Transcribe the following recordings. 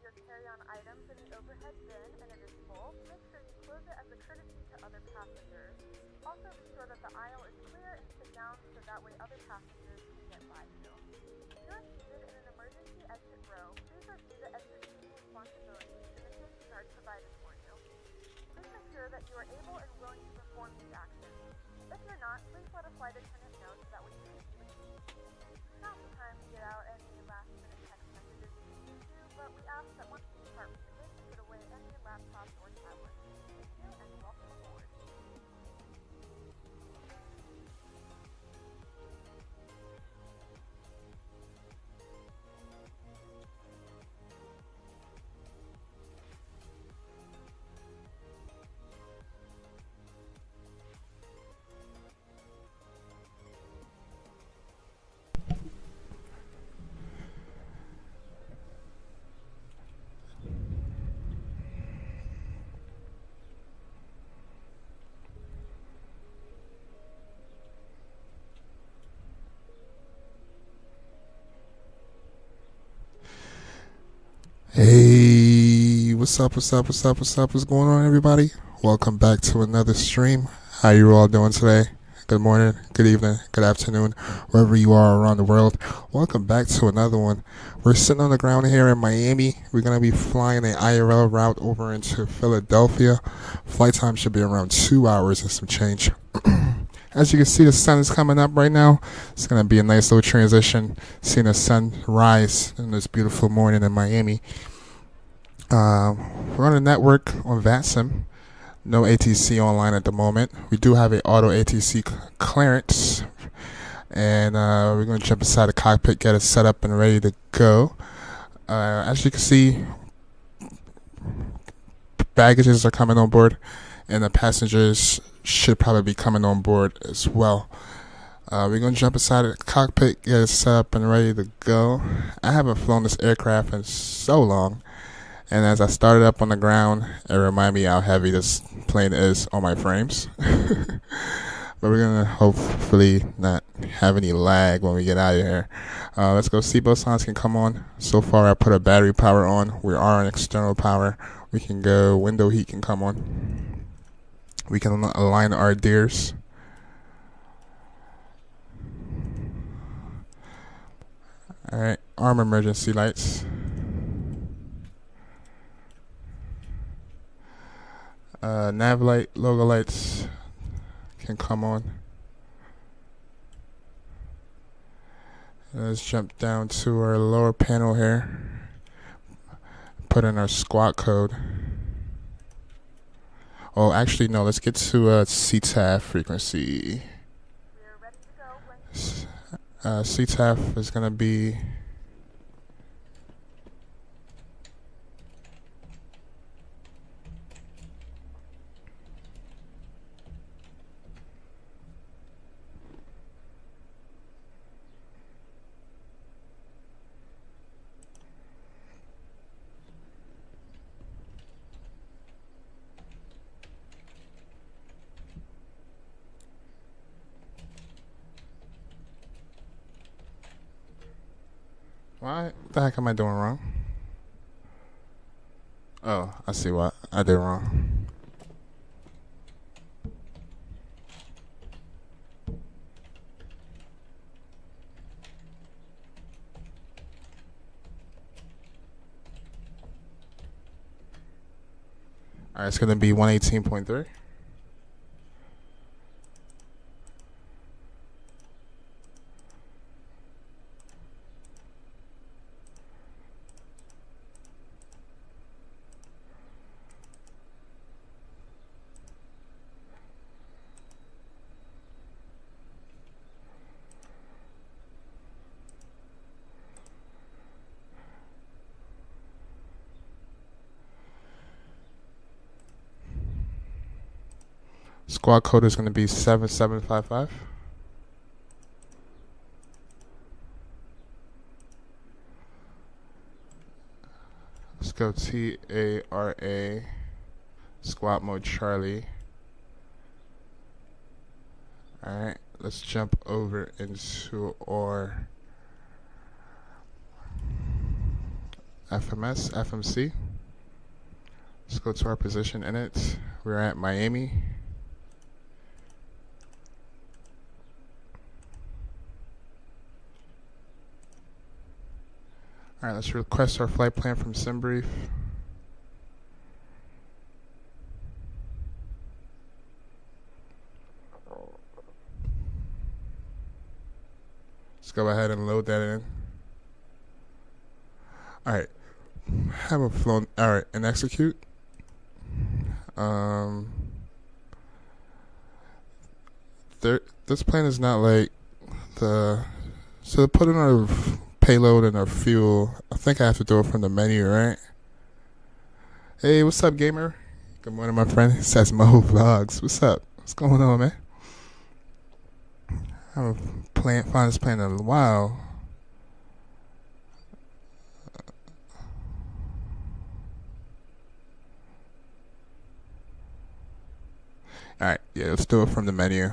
of your carry-on items in the overhead bin and it is full, make sure you close it as a courtesy to other passengers. Also be sure that the aisle is clear and sit down so that way other passengers can get by you. If you are seated in an emergency exit row, please review the exit seating responsibilities and the safety guard provided for you. Please make sure that you are able and willing to perform these actions. If you're not, please let a flight attendant know so that we can get you a seat. Now's the time to get out any last-minute text messages if you need to, but we ask that once you depart from the gate, you put away any laptops or tablets. Thank you and welcome aboard. Hey, what's up, what's going on, everybody? Welcome back to another stream. How you all doing today? Good morning, good evening, good afternoon, wherever you are around the world. Welcome back to another one. We're sitting on the ground here in Miami. We're going to be flying an IRL route over into Philadelphia. Flight time should be around 2 hours and some change. As you can see, the sun is coming up right now. It's going to be a nice little transition, seeing the sun rise in this beautiful morning in Miami. We're on a network on VATSIM. No ATC online at the moment. We do have an auto ATC clearance. And we're going to jump inside the cockpit, get it set up and ready to go. As you can see, baggages are coming on board, and the passengers should probably be coming on board as well. We're going to jump inside the cockpit, get it set up and ready to go. I haven't flown this aircraft in so long, and as I started up on the ground, it reminded me how heavy this plane is on my frames. But we're going to hopefully not have any lag when we get out of here. Let's go. Seatbelt signs can come on. So far I put a battery power on. We are on external power. We can go. Window heat can come on. We can align our gears. Alright, arm emergency lights. Nav light, logo lights can come on. Let's jump down to our lower panel here. Put in our squawk code. Oh, actually, no. Let's get to CTAF frequency. We're ready to go when CTAF is going to be... What the heck am I doing wrong? Oh, I see what I did wrong. Alright, it's going to be 118.3. Squad code is going to be 7755. Let's go TARA, squad mode Charlie. Alright, let's jump over into our FMS, FMC. Let's go to our position in it. We're at Miami. Alright, let's request our flight plan from SimBrief. Let's go ahead and load that in. Alright. Haven't flown. Alright, and execute. This plane is not like the. So to put in our payload and our fuel, I think I have to do it from the menu, right? Hey, what's up, gamer? Good morning, my friend. It says Mo Vlogs. What's up? What's going on, man? I haven't found this plane in a while. Alright, yeah, let's do it from the menu.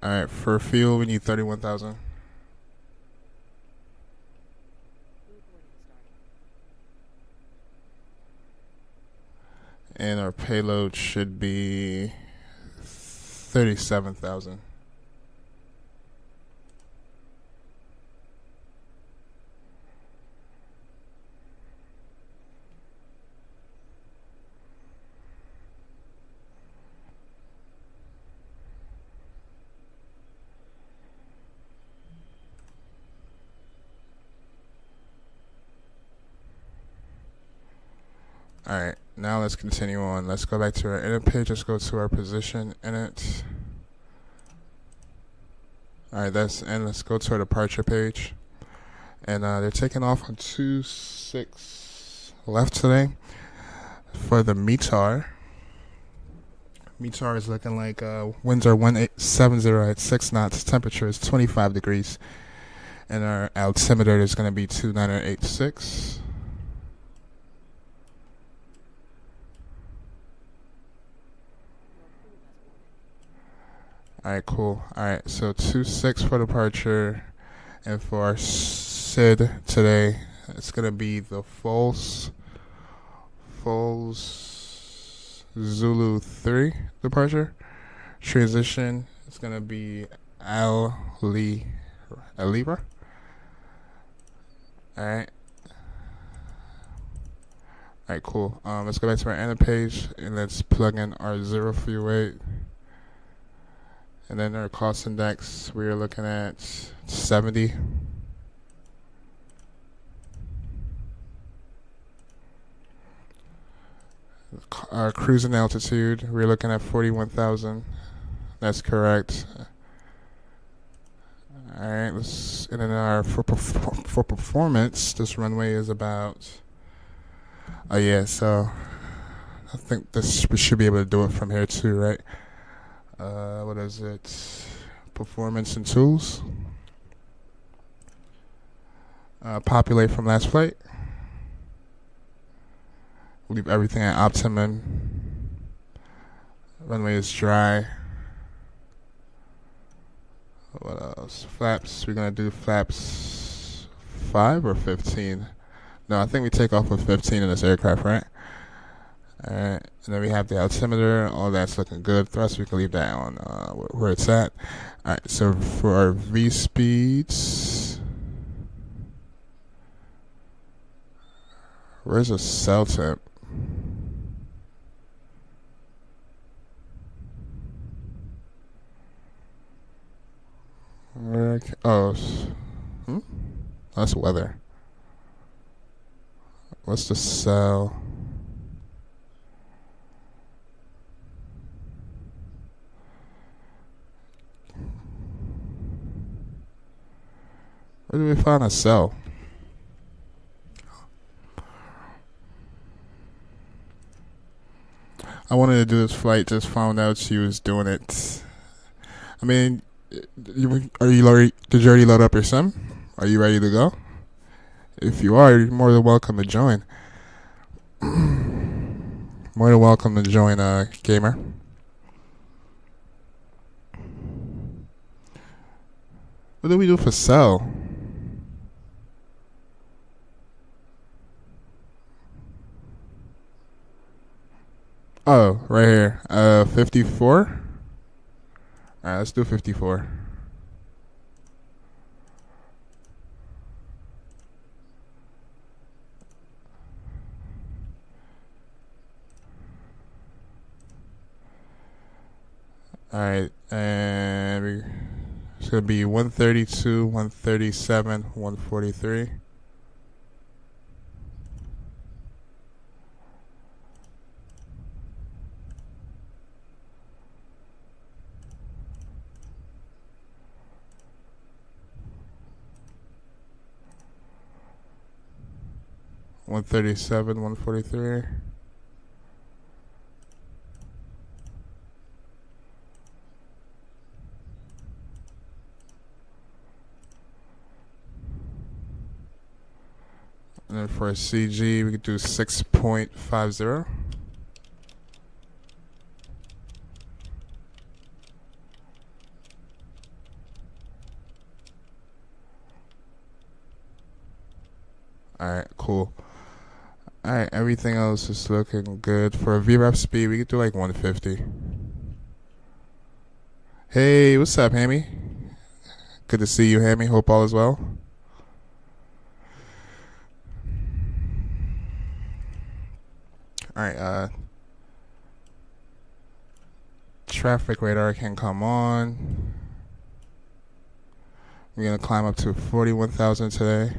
Alright, for fuel we need 31,000. And our payload should be 37,000. Alright, now let's continue on. Let's go back to our init page. Let's go to our position init. Alright, that's and let's go to our departure page. And they're taking off on 2-6 left today for the METAR. METAR is looking like winds are 1870 at 6 knots. Temperature is 25 degrees. And our altimeter is going to be 2986. Alright, cool. Alright, so 2-6 for departure, and for our SID today, it's gonna be the false Zulu 3 departure. Transition, it's gonna be Alibra. Alright. Alright, cool. Let's go back to our init page and let's plug in our 0 fuel weight. And then our cost index, we are looking at 70. Our cruising altitude, we're looking at 41,000. That's correct. All right, let's. And then our for performance, this runway is about. Oh yeah, so I think this we should be able to do it from here too, right? What is it? Performance and tools. Populate from last flight. Leave everything at optimum. Runway is dry. What else? Flaps. We're gonna do flaps 5 or 15. No, I think we take off with 15 in this aircraft, right? Alright, and then we have the altimeter, all that's looking good. Thrust, we can leave that on where it's at. Alright, so for our V speeds, where's a cell tip? That's weather. What's the cell? Where do we find a cell? I wanted to do this flight, just found out she was doing it. I mean, did you already load up your sim? Are you ready to go? If you are, you're more than welcome to join. More than welcome to join Gamer. What do we do for sell? Oh, right here. 54? Alright, let's do 54. Alright, and it's going to be 132, 137, 143. One 143. And then for a CG, we could do 6.50. Alright, cool. Alright, everything else is looking good. For a VREF speed, we could do like 150. Hey, what's up, Hammy? Good to see you, Hammy. Hope all is well. Alright, traffic radar can come on. We're gonna climb up to 41,000 today.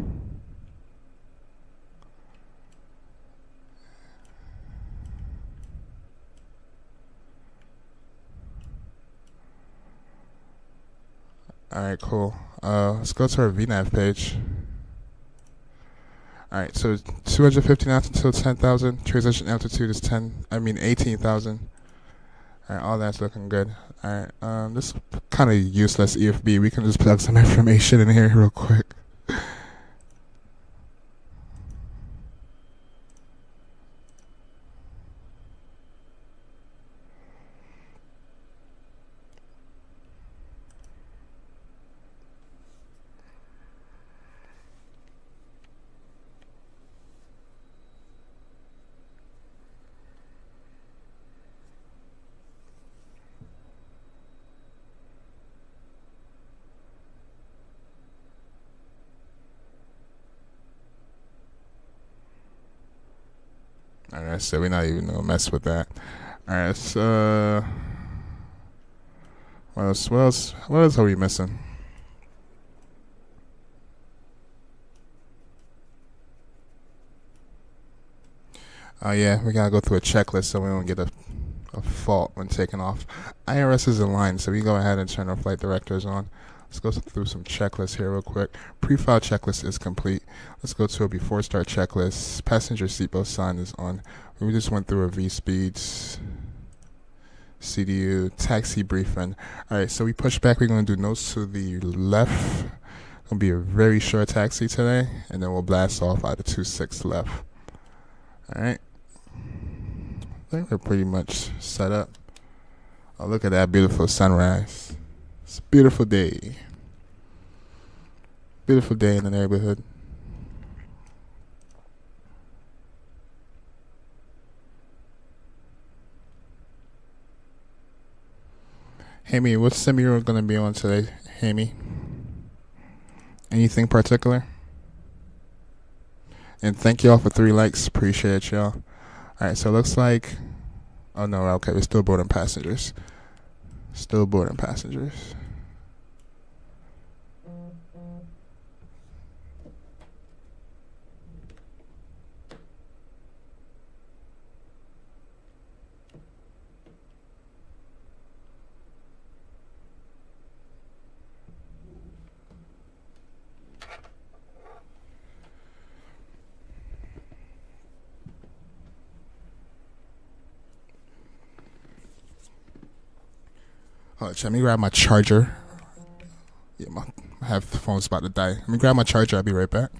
Alright, cool. Let's go to our VNAV page. Alright, so 250 knots until 10,000. Transition altitude is 18,000. Alright, all that's looking good. Alright, this is kind of useless EFB. We can just plug some information in here real quick. Alright, so we're not even gonna mess with that. Alright, so what else are we missing? Oh yeah, we gotta go through a checklist so we don't get a fault when taking off. IRS is in line, so we go ahead and turn our flight directors on. Let's go through some checklists here real quick. Pre-file checklist is complete. Let's go to a before start checklist. Passenger seatbelt sign is on. We just went through a V-speeds, CDU, taxi briefing. Alright, so we push back. We're going to do nose to the left. Going to be a very short taxi today. And then we'll blast off out of 26 left. Alright. I think we're pretty much set up. Oh, look at that beautiful sunrise. It's a beautiful day. Beautiful day in the neighborhood. Hammy, what sim you're going to be on today, Hammy? Anything particular? And thank y'all for 3 likes. Appreciate y'all. Alright, so it looks like... Oh no, okay, we're still boarding passengers. Still boarding passengers. Let me grab my charger. Yeah, I have the phone's about to die. Let me grab my charger. I'll be right back.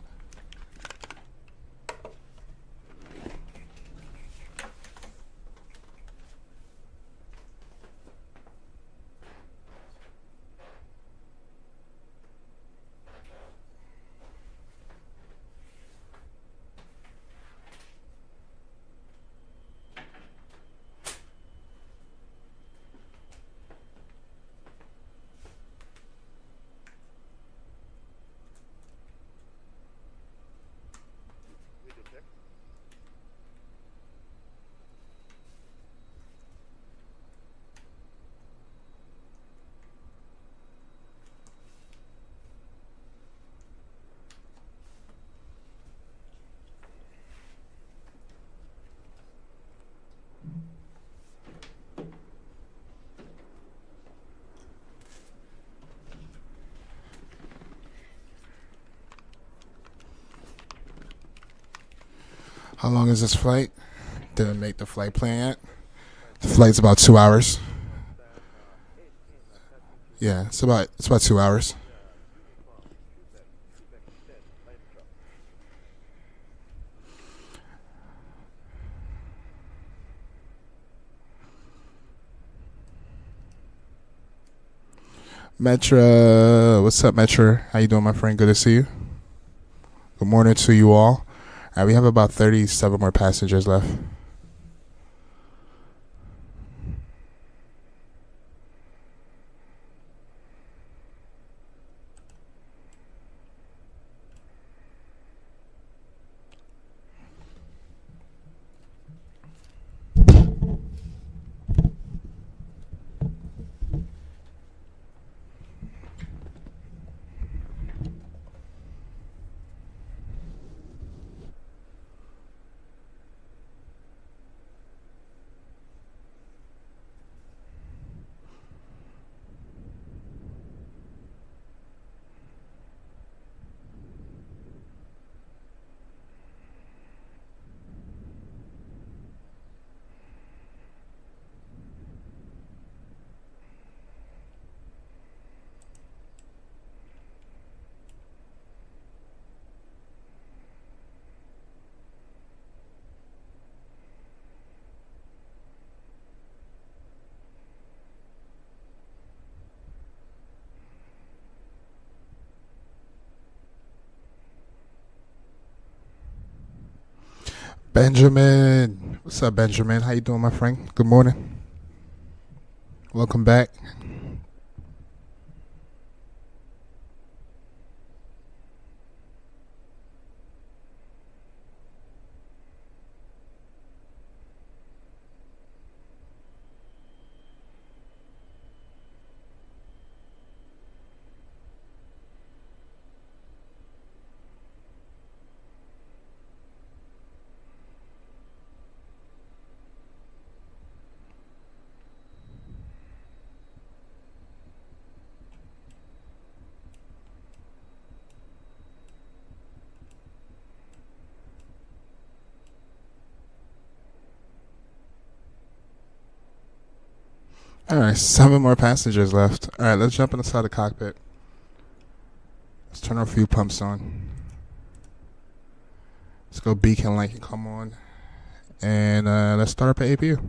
How long is this flight? Didn't make the flight plan yet. The flight's about 2 hours. Yeah, it's about 2 hours. Metra, what's up, Metra? How you doing, my friend? Good to see you. Good morning to you all. All right, we have about 37 more passengers left. Benjamin, what's up, Benjamin? How you doing, my friend? Good morning. Welcome back. All right, 7 more passengers left. All right, let's jump inside the cockpit. Let's turn our fuel pumps on. Let's go beacon light and come on. And let's start up at APU.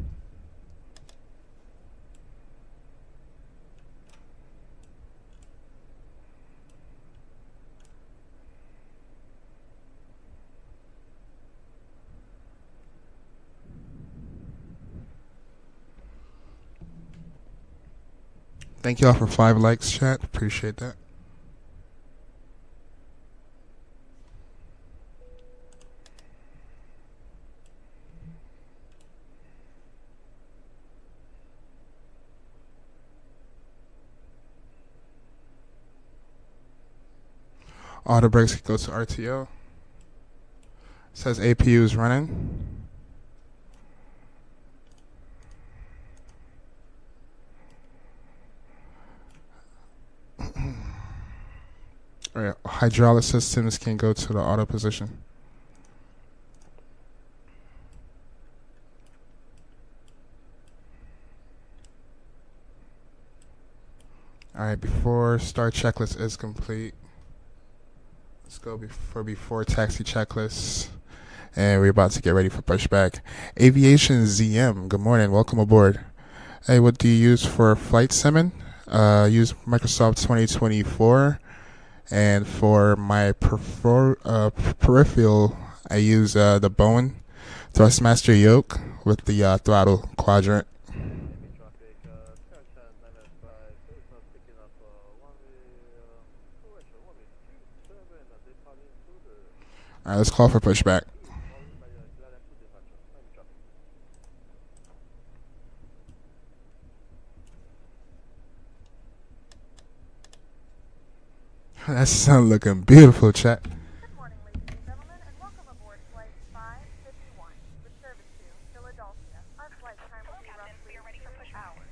Thank you all for 5 likes, chat. Appreciate that. Auto brakes can go to RTO. It says APU is running. All right, hydraulic systems can go to the auto position. All right, before start checklist is complete. Let's go before taxi checklist. And we're about to get ready for pushback. Aviation ZM, good morning, welcome aboard. Hey, what do you use for flight simming? Use Microsoft 2024. And for my peripheral, I use the Bowen Thrustmaster yoke with the throttle quadrant. All right, let's call for pushback. That sun looking beautiful, chat. Good morning, ladies and gentlemen, and welcome aboard Flight 551 with service to Philadelphia. Our flight time will be roughly 2 hours.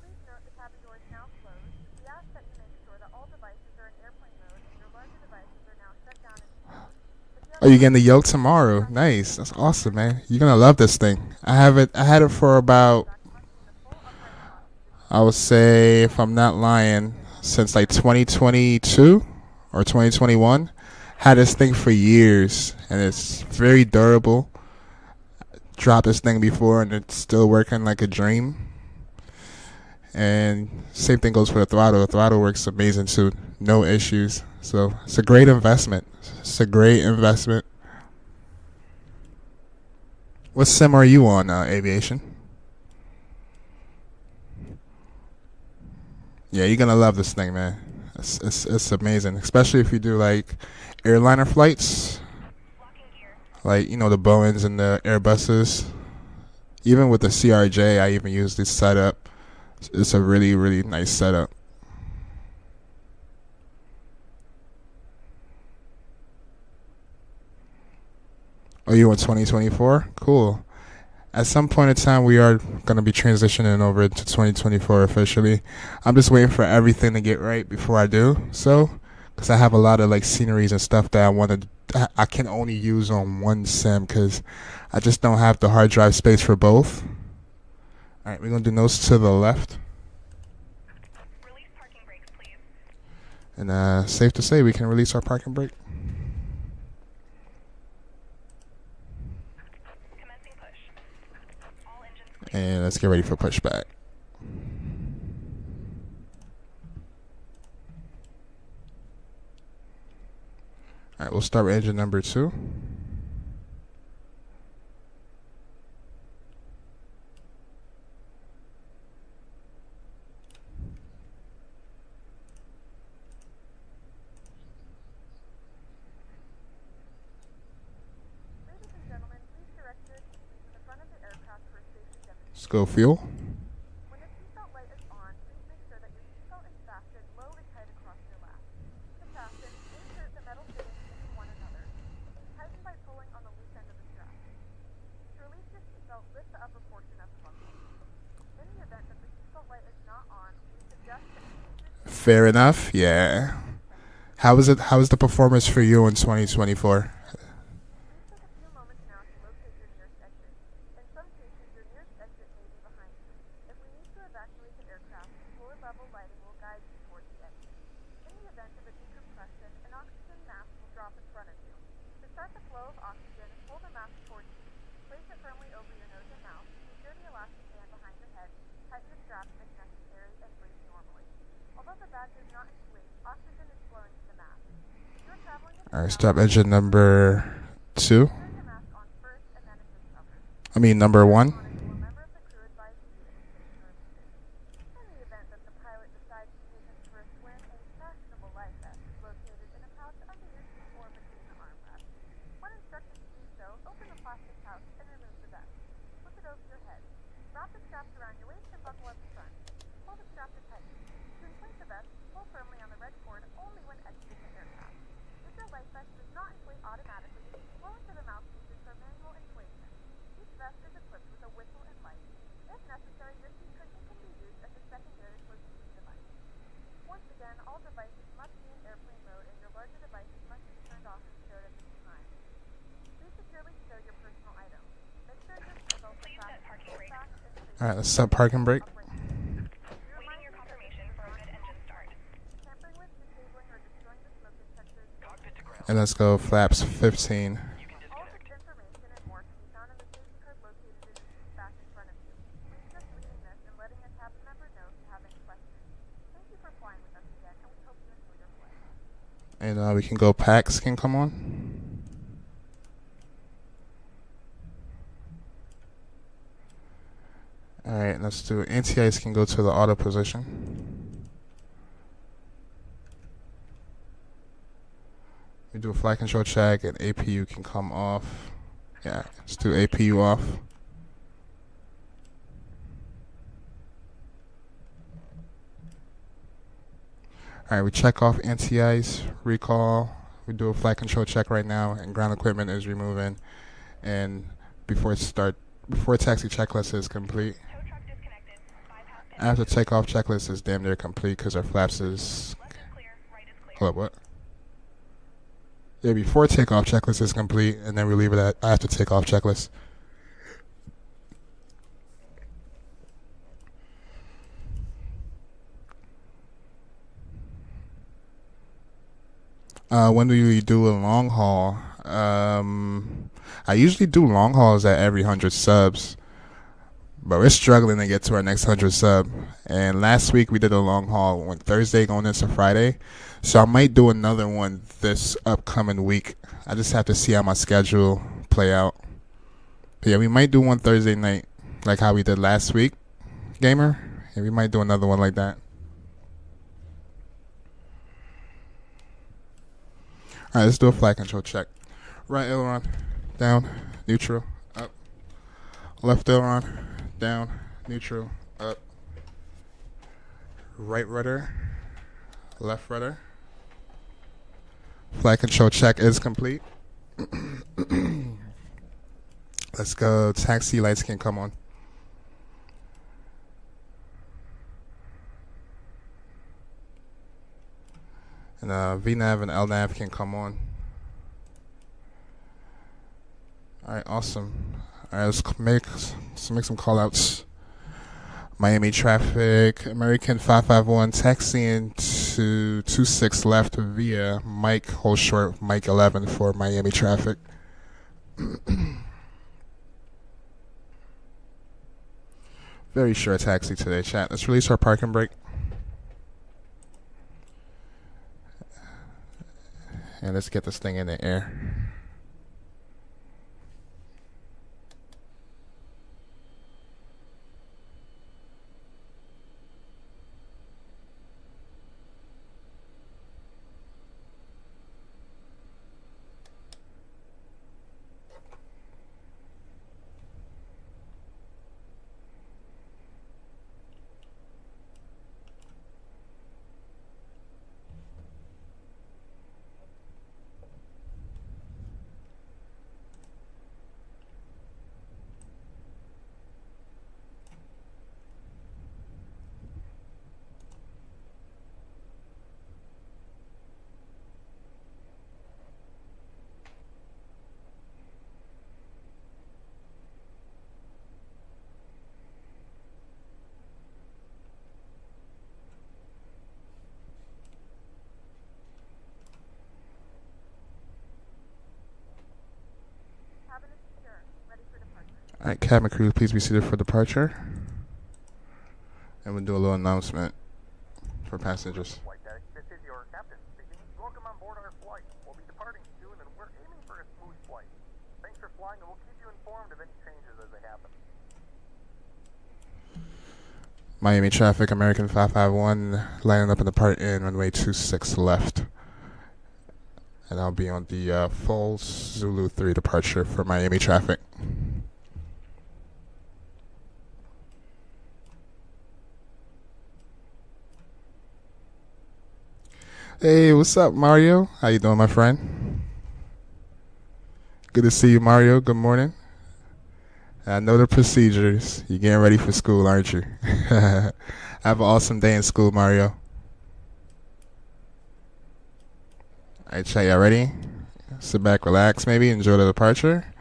Please note the cabin door is now closed. We ask that you make sure that all devices are in airplane mode and your larger devices are now shut down and secured. Oh, you're getting the yoke tomorrow. Nice. That's awesome, man. You're gonna love this thing. I had it for about, I would say, if I'm not lying, since like 2022 or 2021. Had this thing for years, and it's very durable. Dropped this thing before, and it's still working like a dream. And same thing goes for the throttle. The throttle works amazing too. No issues. So it's a great investment. It's a great investment. What sim are you on, Aviation? Yeah, you're gonna love this thing, man. It's amazing, especially if you do like airliner flights, like the Boeings and the Airbuses. Even with the CRJ, I even use this setup. It's a really, really nice setup. Oh, you in 2024? Cool. At some point in time, we are going to be transitioning over to 2024 officially. I'm just waiting for everything to get right before I do so, because I have a lot of like sceneries and stuff that I can only use on one sim because I just don't have the hard drive space for both. All right, we're going to do nose to the left. Release parking brakes, please. And safe to say we can release our parking brake. Commencing push. All engines clear. And let's get ready for pushback. All right, we'll start with engine number 2. Ladies and gentlemen, please direct your attention to the front of the aircraft for safety demonstration. Let's go fuel. When the seatbelt light is on, please make sure that your seatbelt is fastened low and tight across your lap. To fasten, insert the metal fittings into one another. Tighten by pulling on the loose end of the strap. To release your seatbelt, lift the upper portion of the buckle. In the event that the seatbelt light is not on, we suggest that you keep your seatbelt. Fair enough. Yeah. How is it? How is the performance for you in 2024? Please take a few moments now to locate your nearest exit. In some cases, your nearest exit may be behind you. If we need to evacuate the aircraft, floor level lighting will guide you towards the exit. In the event of a decompression, an oxygen mask will drop in front of you. To start the flow of oxygen, hold the mask towards you. Place it firmly over your nose and mouth. Secure the elastic band behind your head. Tighten the straps if necessary, and breathe normally. Although the bag does not inflate, oxygen is flowing to the mask. If you're traveling with All right, stop engine number 2. turn the mask on first and then assist others. I mean number 1. On it, will a member of the crew advise you to initiate your assistance. In the event that the pilot decides to take us for a swim, a fashionable life vest is located in a pouch under your seat or between the armrests. When instructed to do so, open the plastic pouch and remove the vest. Flip it over your head. Wrap the straps around your waist and buckle up the front. Pull the strap to tighten. To inflate the vest, pull firmly on the red cord only when exiting the aircraft. If your life vest does not inflate automatically, blow into the mouthpieces for manual inflation. Each vest is equipped with a whistle and light. If necessary, your seat cushion can be used as a secondary flotation device. Once again, all devices must be in airplane mode and your larger devices must be turned off and stowed at this time. Please securely stow your personal items. Make sure your seatbelts are fastened and All right, let's set parking brake. Waiting your confirmation for a good engine start. Tampering with, disabling, or destroying the smoke detectors. And let's go flaps 15. All this information and more can be found in the safety card located in the seat back in front of you. Please just reading this and letting a cabin member know if you have any questions. Thank you for flying with us again, and we hope you enjoy your flight. And we can go packs can come on. All right, let's do anti-ice can go to the auto position. We do a flight control check and APU can come off. Yeah, let's do APU off. All right, we check off anti-ice, recall. We do a flight control check right now, and ground equipment is removing. And before taxi checklist is complete. After takeoff checklist is damn near complete because our flaps is. Hold up, what? Yeah, before takeoff checklist is complete, and then we leave it at after takeoff checklist. When do you do a long haul? I usually do long hauls at every 100 subs, but we're struggling to get to our next 100 sub. And last week we did a long haul on Thursday going into Friday, so I might do another one this upcoming week. I just have to see how my schedule play out. But yeah, we might do one Thursday night, like how we did last week, gamer. Yeah, we might do another one like that. All right, let's do a flight control check. Right aileron, down, neutral, up. Left aileron, down, neutral, up. Right rudder, left rudder. Flight control check is complete. Let's go. Taxi lights can come on. And VNAV and LNAV can come on. Alright, awesome. Alright, let's make some call outs. Miami traffic, American 551 taxiing to 26 left via Mike, hold short, Mike 11 for Miami traffic. Very short taxi today, chat. Let's release our parking brake. And let's get this thing in the air. Alright, cabin crew, please be seated for departure. And we'll do a little announcement for passengers. This is your captain speaking. Welcome on board our flight. We'll be departing soon and we're aiming for a smooth flight. Thanks for flying and we'll keep you informed of any changes as they happen. Miami traffic, American 551, lining up in the part in runway 26 left. And I'll be on the full Zulu 3 departure for Miami traffic. Hey, what's up, Mario? How you doing, my friend? Good to see you, Mario. Good morning. I know the procedures. You're getting ready for school, aren't you? Have an awesome day in school, Mario. Alright, chat, y'all ready? Sit back, relax, maybe enjoy the departure.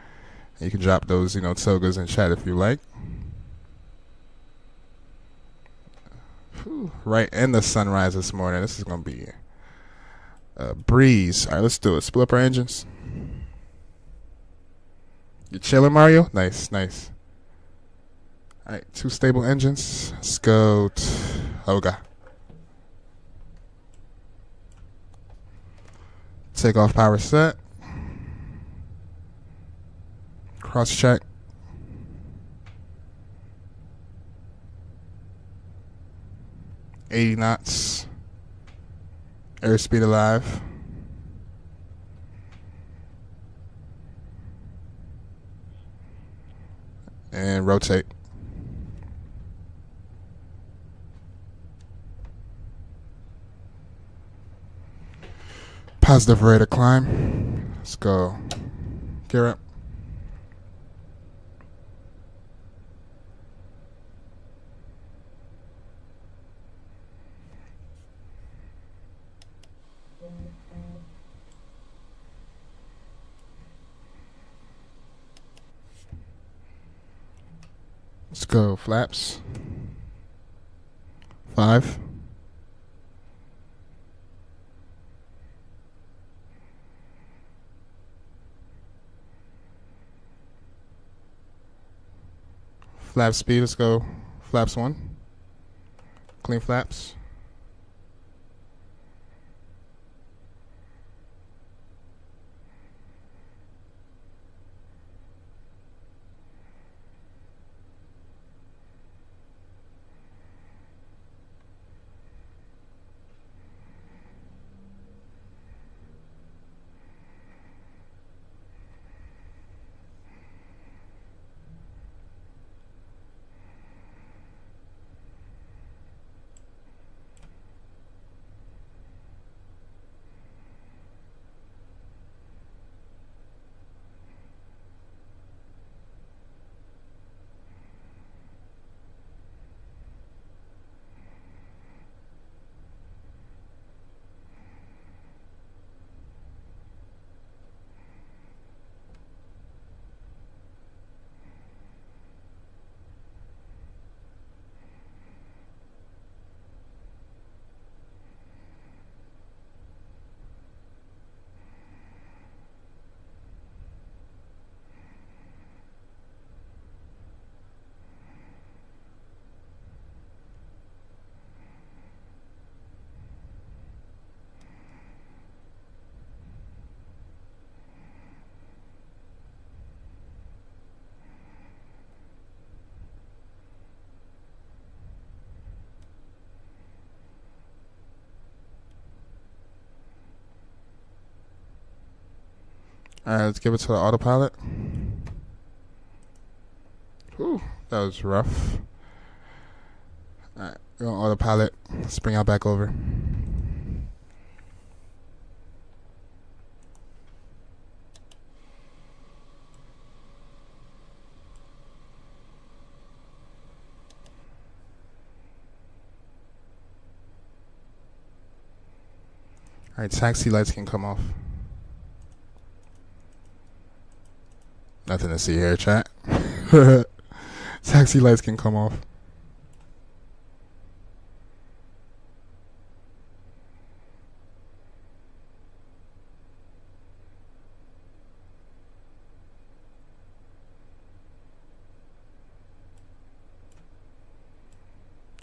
You can drop those, togas in chat if you like. Whew, right in the sunrise this morning. This is gonna be a breeze. Alright, let's do it. Split up our engines. You chilling, Mario? Nice, nice. Alright, 2 stable engines. Let's go. Hoga. Takeoff power set. Cross check. $80 knots. Airspeed alive. And rotate. Positive rate of climb. Let's go. Gear up. Let's go. Flaps. 5. Flap speed. Let's go. Flaps 1. Clean flaps. Alright, let's give it to the autopilot. Whew, that was rough. Alright, we're on autopilot. Let's bring out back over. Alright, taxi lights can come off. Nothing to see here, chat. Taxi lights can come off.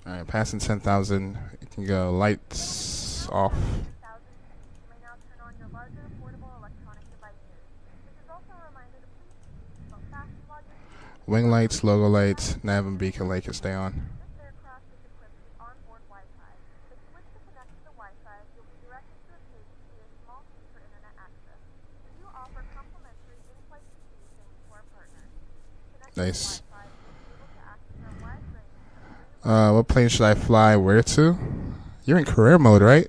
Alright, passing 10,000. You can go lights off. Wing lights, logo lights, nav and beacon light can stay on. This aircraft is equipped with onboard Wi-Fi. If you wish to connect to the Wi-Fi, you'll be directed to a page via a small key for internet access. We do offer complimentary in-flight communication to our partners. Nice. Wi-Fi, you'll be able to access our wide range of What plane should I fly where to? You're in career mode, right?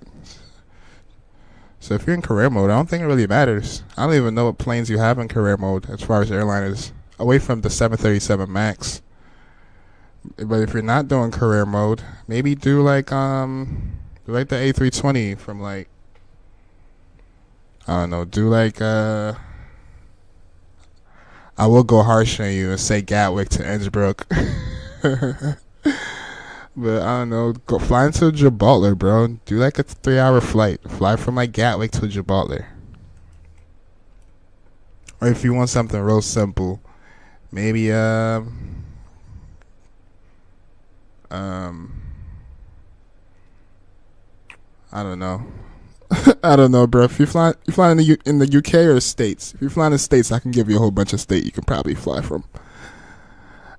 So if you're in career mode, I don't think it really matters. I don't even know what planes you have in career mode as far as airliners. Away from the 737 MAX. But if you're not doing career mode, maybe do like the A320 from like, I don't know, do like I will go harsh on you and say Gatwick to Innsbruck. But I don't know, go fly into Gibraltar, bro. Do like a 3-hour flight. Fly from like Gatwick to Gibraltar. Or if you want something real simple, maybe I don't know. I don't know, bro. If you fly in the UK or States. If you fly in the States, I can give you a whole bunch of state you can probably fly from.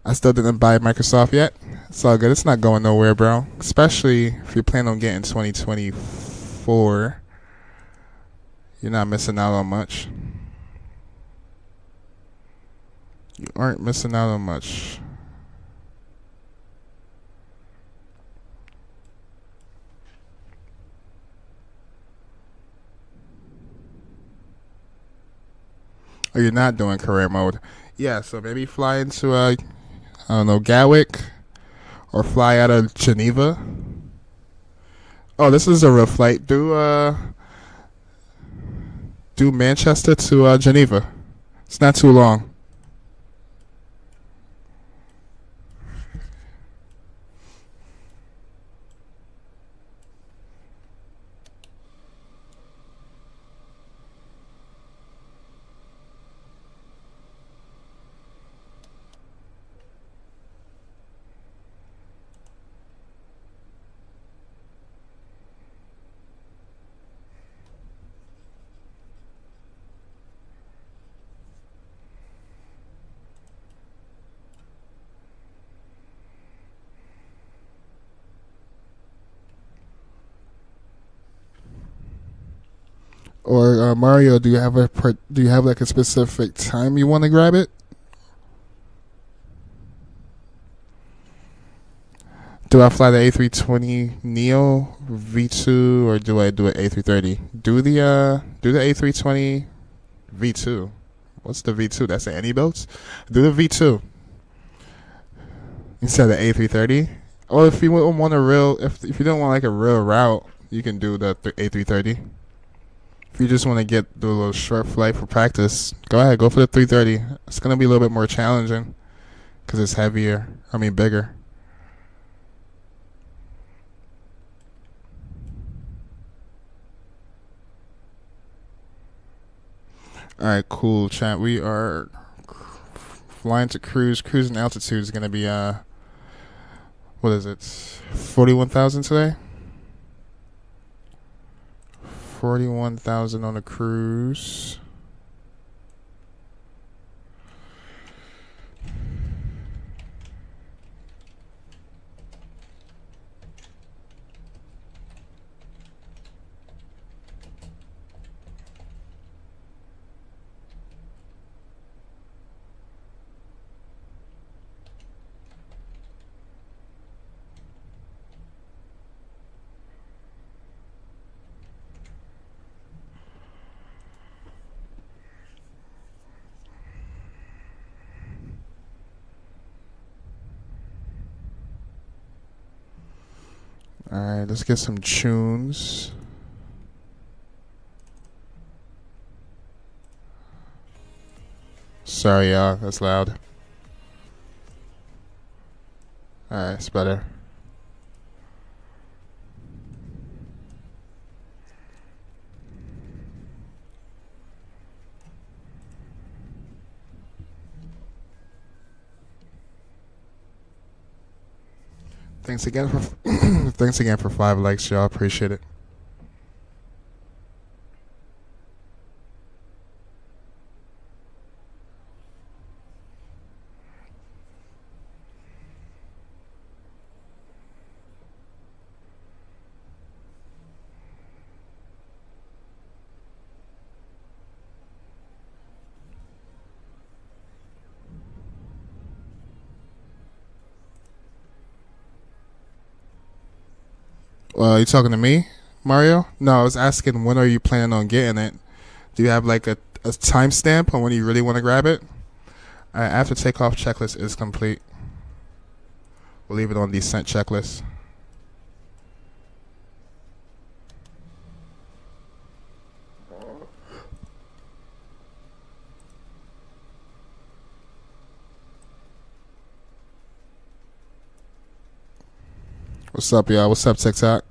I still didn't buy Microsoft yet. It's all good. It's not going nowhere, bro. Especially if you plan on getting 2024. You're not missing out on much. You aren't missing out on much. Or you're not doing career mode. Yeah, so maybe fly into I don't know, Gatwick, or fly out of Geneva. Oh, this is a real flight. Do Manchester to Geneva. It's not too long. Or Mario, do you have like a specific time you want to grab it? Do I fly the A320 Neo V2 or do I do an A330? Do the A320 V2. What's the V2? That's the any boats. Do the V2 instead of the A330. Or if you want a real, if you don't want like a real route, you can do the A330. If you just want to do a little short flight for practice, go ahead, go for the 330. It's gonna be a little bit more challenging because it's heavier. I mean, bigger. All right, cool, chat. We are flying to cruise. Cruising altitude is gonna be what is it? 41,000 today. 41,000 on a cruise. Alright, let's get some tunes. Sorry, y'all, that's loud. Alright, it's better. Thanks again for thanks again for 5 likes, y'all. Appreciate it. You talking to me, Mario? No, I was asking when are you planning on getting it? Do you have like a timestamp on when you really want to grab it? After takeoff checklist is complete. We'll leave it on descent checklist. What's up, y'all? What's up, TikTok?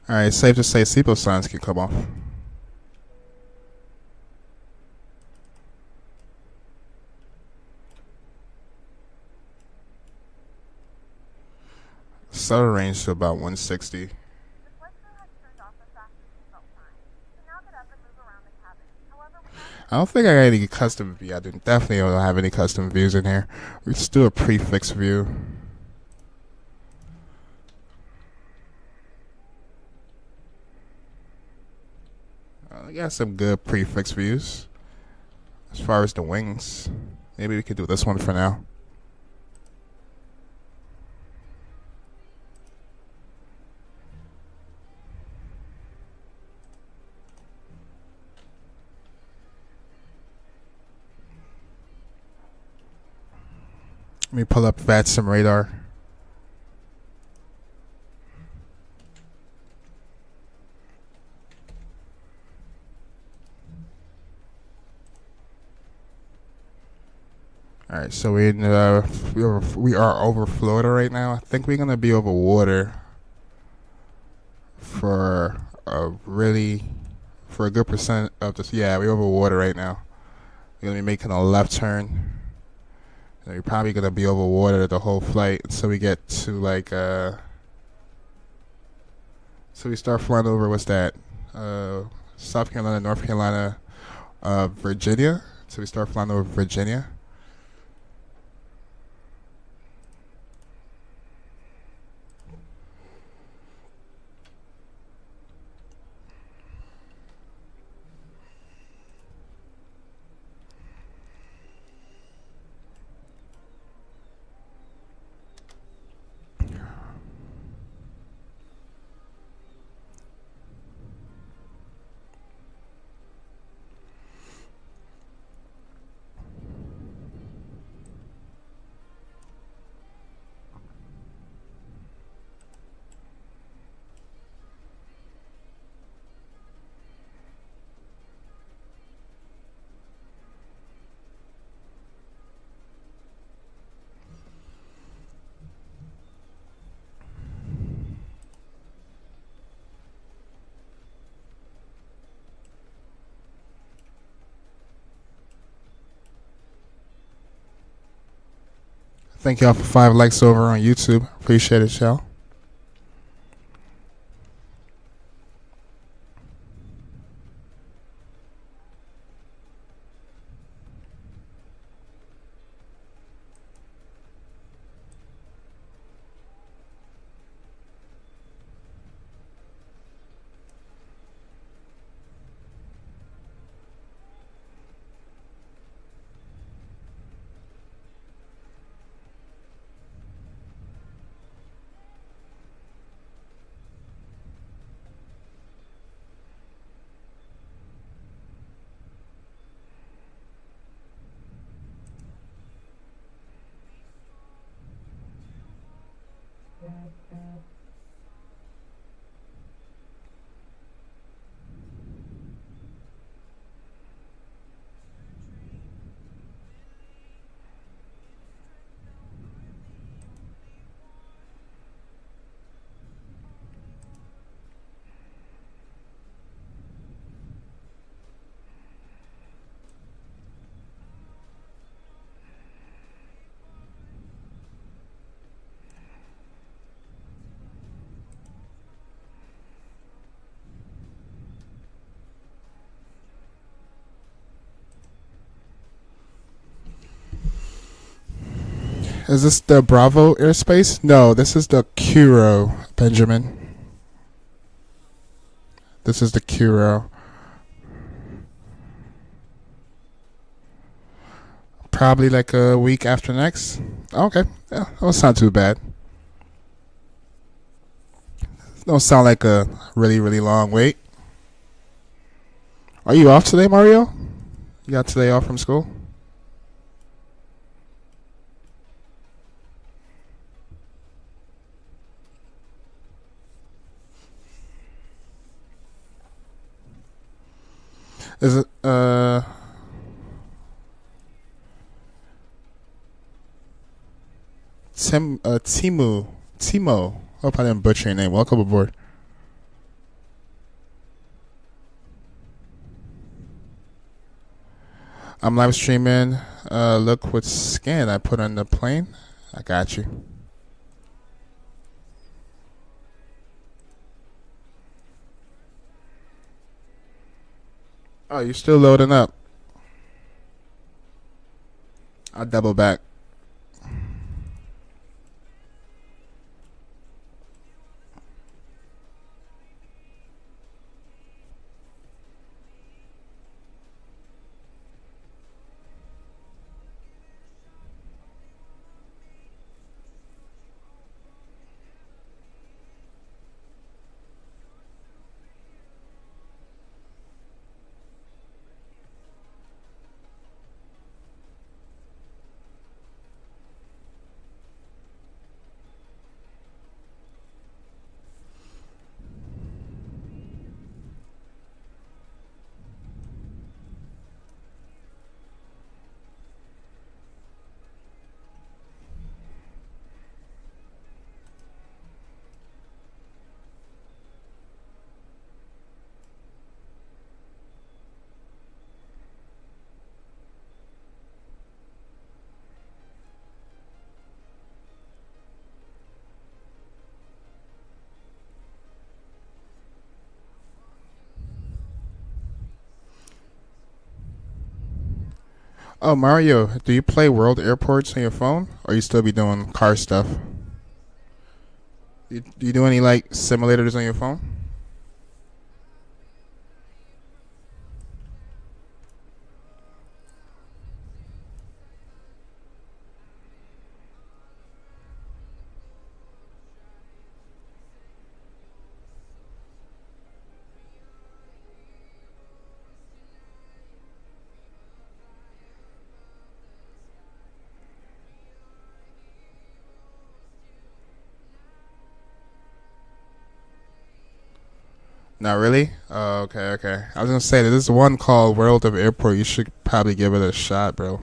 Alright, safe to say seatbelt signs can come off. Settle range to about 160. The flight crew has turned off the fasten seatbelt sign. You can now get up and move around the cabin. However, I don't think I got any custom view. I definitely don't have any custom views in here. We just do a prefix view. I got some good prefix views. As far as the wings, maybe we could do this one for now. Let me pull up VATSIM radar. All right, so we are over Florida right now. I think we're gonna be over water for a good percent of this. Yeah, we're over water right now. We're gonna be making a left turn. And we're probably gonna be over water the whole flight until we get to so we start flying over. What's that? South Carolina, North Carolina, Virginia. So we start flying over Virginia. Thank y'all for 5 likes over on YouTube. Appreciate it, y'all. Is this the Bravo airspace? No, this is the Curo, Benjamin. This is the Curo. Probably like a week after next. Okay, yeah, that don't sound too bad. Don't sound like a really, really long wait. Are you off today, Mario? You got today off from school? Is it Timo? Hope I didn't butcher your name. Welcome aboard. I'm live streaming. Look what scan I put on the plane. I got you. Oh, you're still loading up. I'll double back. Oh, Mario, do you play World Airports on your phone, or you still be doing car stuff? Do you do any like simulators on your phone? Not really. Oh, okay, okay. I was gonna say that this one called World of Airport. You should probably give it a shot, bro.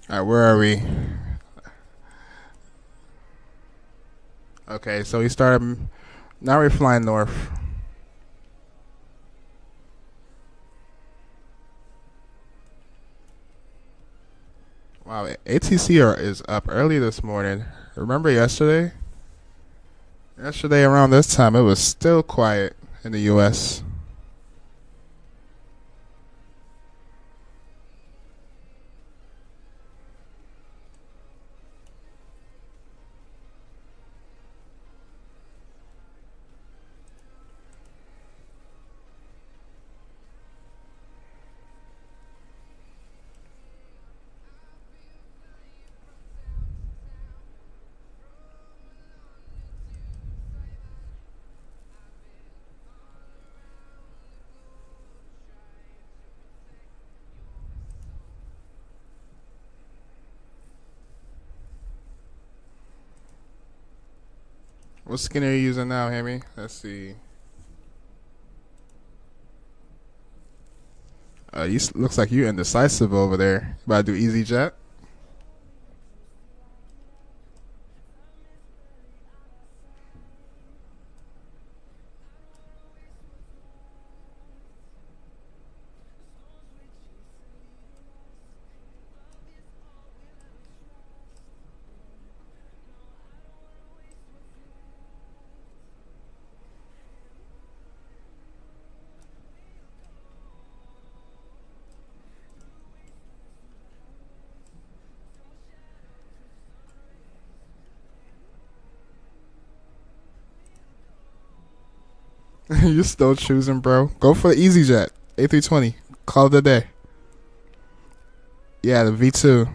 All right, where are we? Okay, so we started. Now we're flying north. Wow, ATC is up early this morning. Remember yesterday? Yesterday around this time, it was still quiet in the U.S. What skin are you using now, Hammy? Let's see. Looks like you indecisive over there. About to do EasyJet? You still choosing, bro? Go for the EasyJet A320. Call it a day. Yeah, the V2.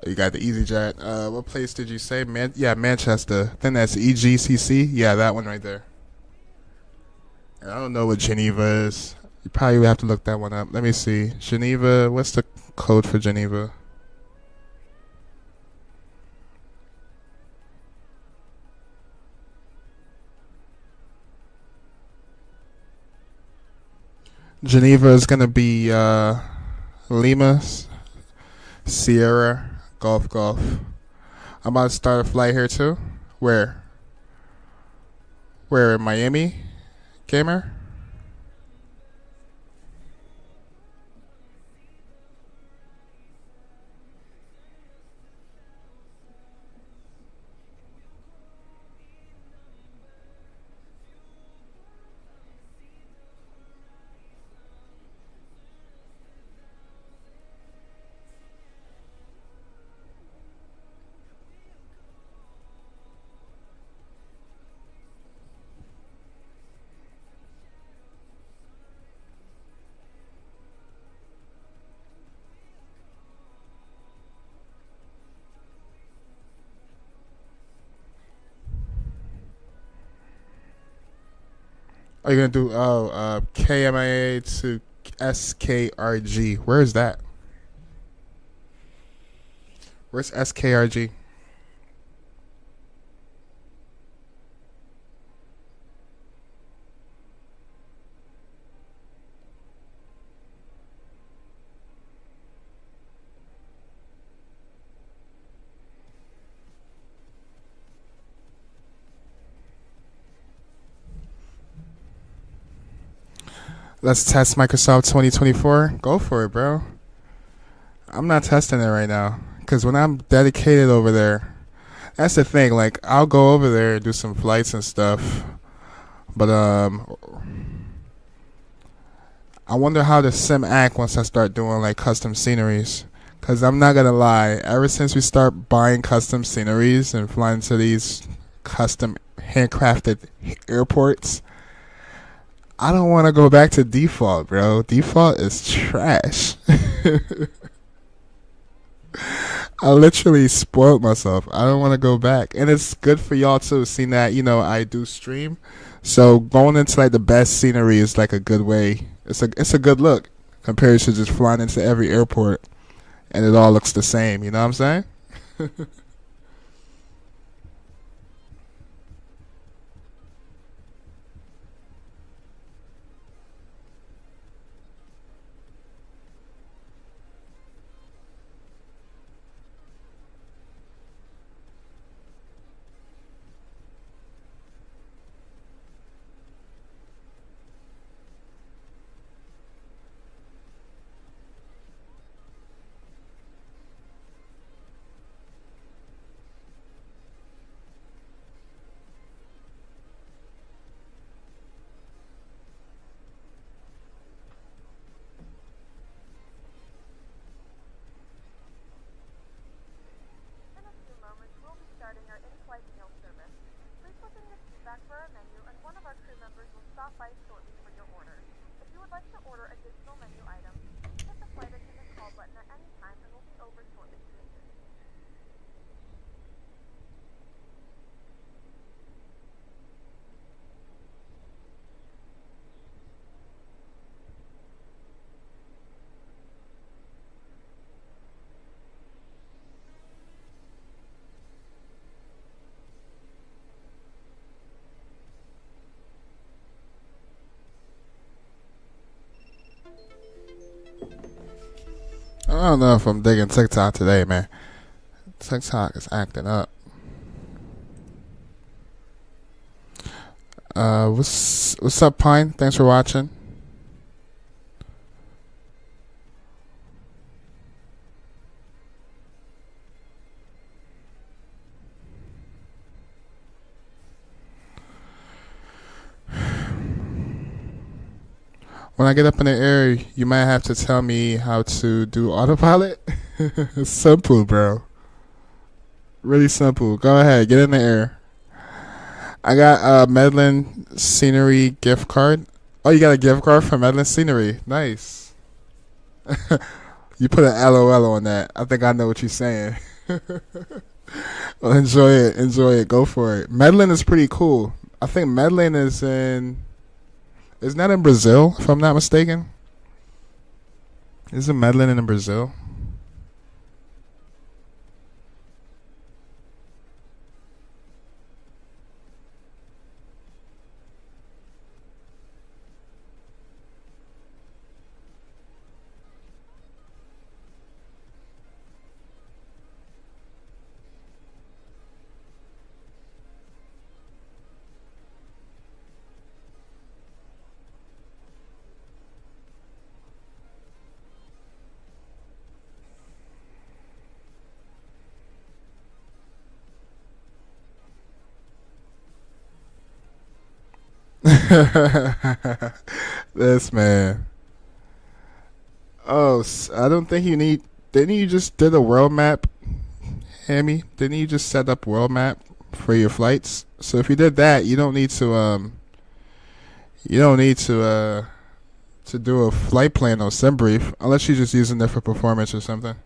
You got the EasyJet. What place did you say? Yeah, Manchester. Then that's EGCC. Yeah, that one right there. And I don't know what Geneva is. You probably would have to look that one up. Let me see. Geneva. What's the code for Geneva? Geneva is gonna be Lima, Sierra, Golf, Golf. I'm about to start a flight here too. Where? Where in Miami? Gamer? Are you gonna do KMIA to SKRG? Where is that? Where's SKRG? Let's test Microsoft 2024. Go for it, bro. I'm not testing it right now because when I'm dedicated over there, that's the thing. Like, I'll go over there and do some flights and stuff, but I wonder how the sim act once I start doing like custom sceneries. Cause I'm not gonna lie, ever since we start buying custom sceneries and flying to these custom handcrafted airports, I don't want to go back to default, bro. Default is trash. I literally spoiled myself. I don't want to go back. And it's good for y'all too, seeing that, I do stream. So going into like the best scenery is like a good way. It's a good look compared to just flying into every airport and it all looks the same, you know what I'm saying? In a few moments, we'll be starting our in-flight meal service. Please listen to feedback for our menu, and one of our crew members will stop by shortly for your order. If you would like to order additional menu items, please hit the flight attendant call button at any time, and we'll be over shortly to assist. I don't know if I'm digging TikTok today, man. TikTok is acting up. What's up, Pine? Thanks for watching. When I get up in the air, you might have to tell me how to do autopilot. It's simple, bro. Really simple. Go ahead, get in the air. I got a Medlin Scenery gift card. Oh, you got a gift card for Medlin Scenery. Nice. You put an LOL on that. I think I know what you're saying. Well, enjoy it. Enjoy it. Go for it. Medellin is pretty cool. I think Medellin is in. Isn't that in Brazil, if I'm not mistaken? Isn't Medellin in Brazil? This man. Oh, I don't think you need. Didn't you just did a world map, Hammy? Didn't you just set up world map for your flights? So if you did that, you don't need to to do a flight plan on SimBrief unless you're just using it for performance or something.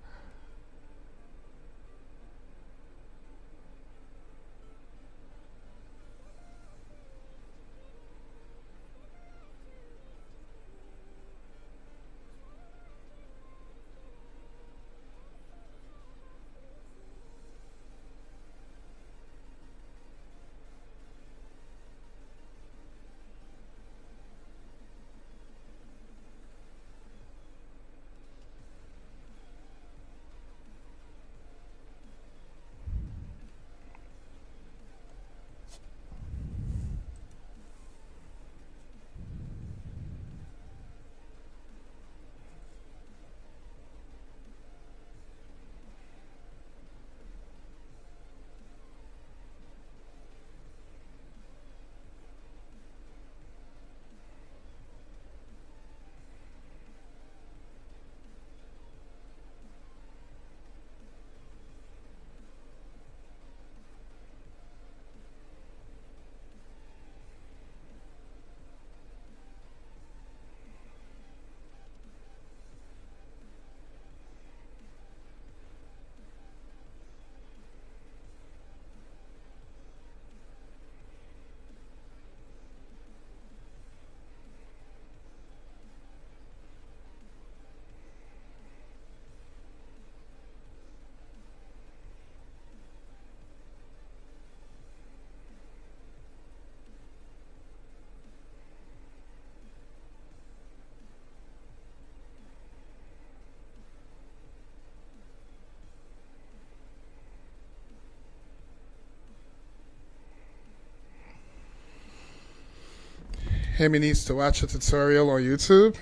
Hammy needs to watch a tutorial on YouTube.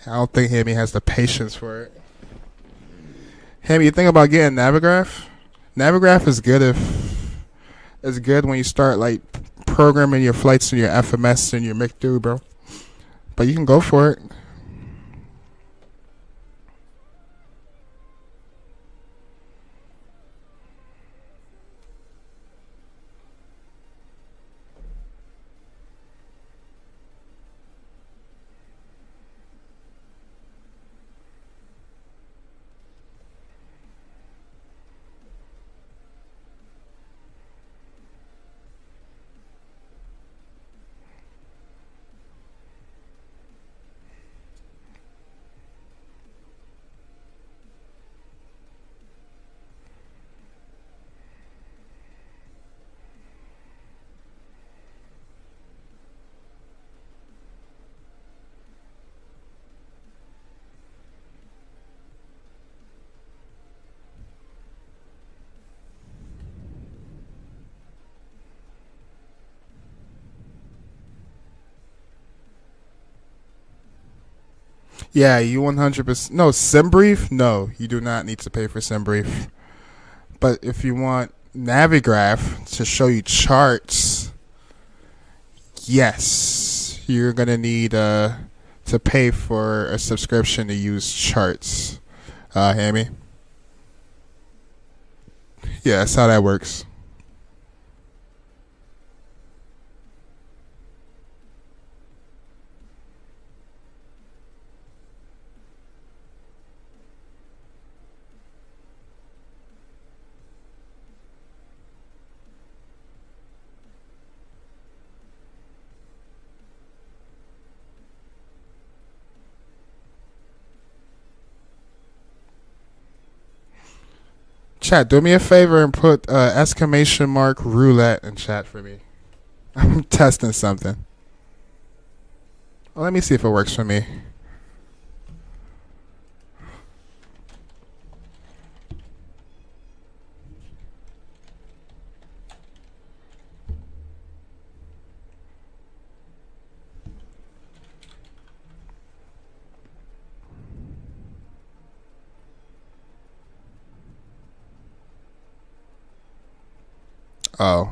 I don't think Hammy has the patience for it. Hammy, you think about getting Navigraph? Navigraph is good if it's good when you start like programming your flights and your FMS and your McDo, bro. But you can go for it. Yeah, you 100%. No, SimBrief? No, you do not need to pay for SimBrief. But if you want Navigraph to show you charts, yes, you're going to need to pay for a subscription to use charts, Hammy. Yeah, that's how that works. Chat, do me a favor and put exclamation mark roulette in chat for me. I'm testing something. Well, let me see if it works for me. Oh.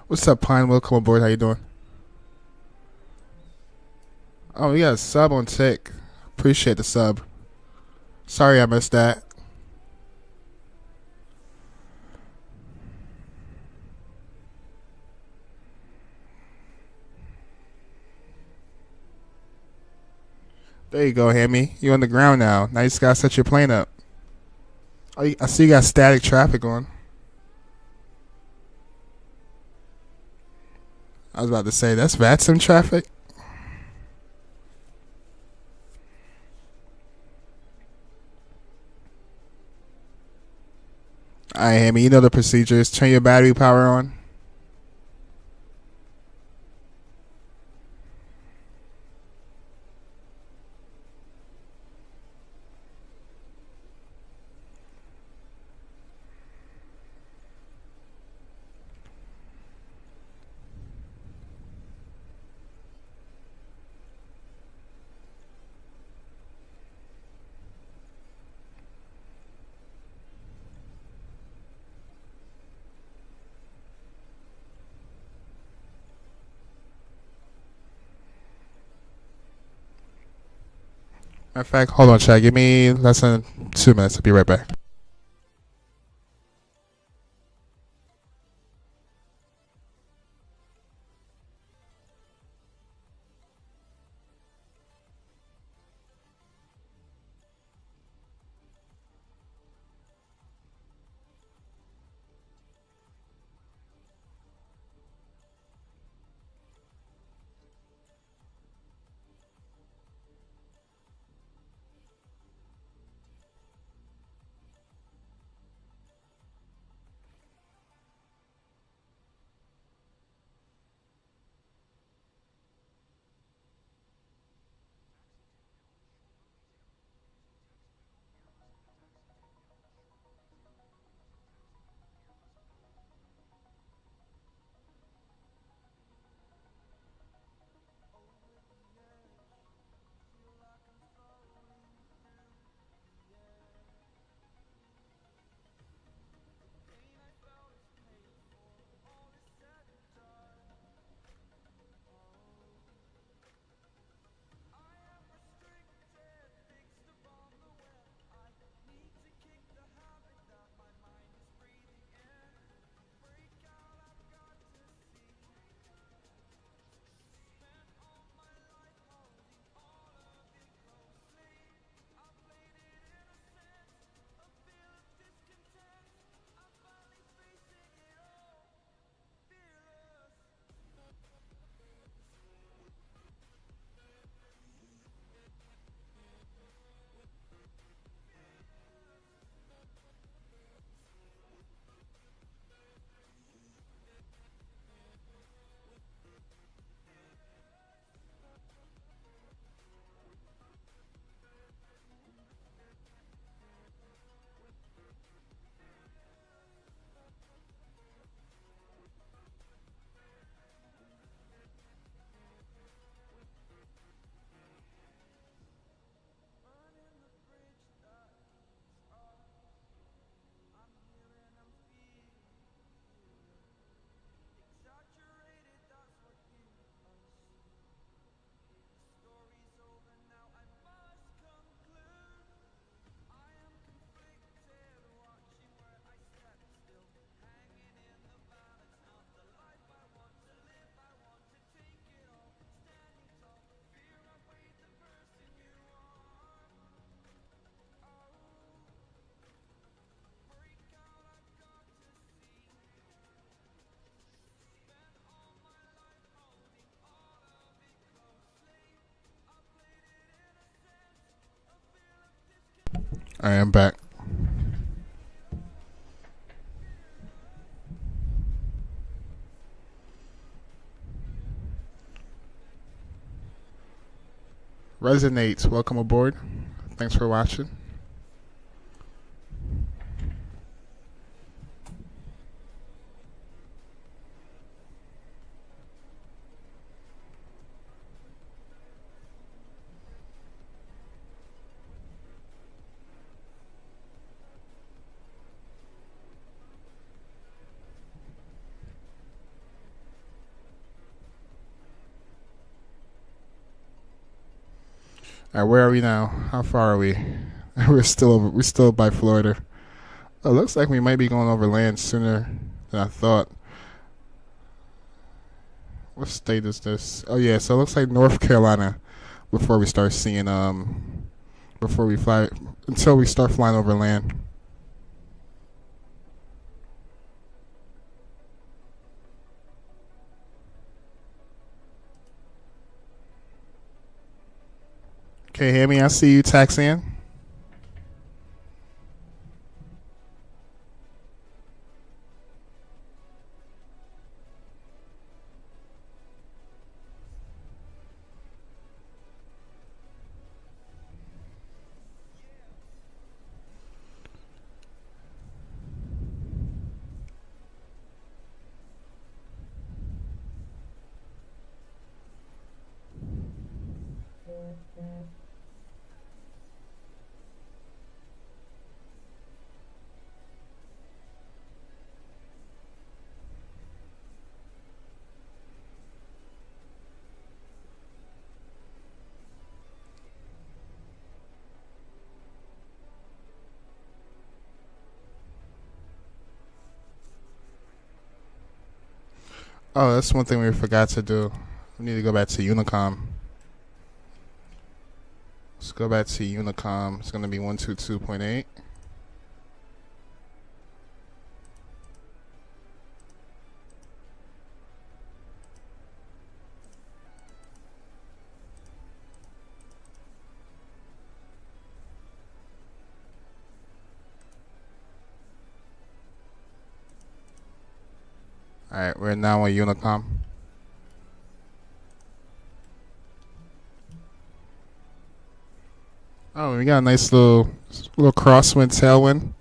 What's up, Pine? Welcome aboard. How you doing? Oh, we got a sub on Tick. Appreciate the sub. Sorry I missed that. There you go, Hammy. You on the ground now. Now you just gotta set your plane up. Oh, I see you got static traffic on. I was about to say, that's VATSIM traffic? Alright, Hammy, you know the procedures. Turn your battery power on. Matter of fact, hold on, chat. Give me less than 2 minutes. I'll be right back. I am back. Resonates, welcome aboard. Thanks for watching. All right, where are we now? How far are we? We're still by Florida. It looks like we might be going over land sooner than I thought. What state is this? Oh yeah, so it looks like North Carolina before we start seeing before we fly until we start flying over land. Okay, hear me? I see you taxiing. Oh, that's one thing we forgot to do. We need to go back to Unicom. Let's go back to Unicom. It's going to be 122.8. Alright, we're now on Unicom. Oh, we got a nice little crosswind, tailwind.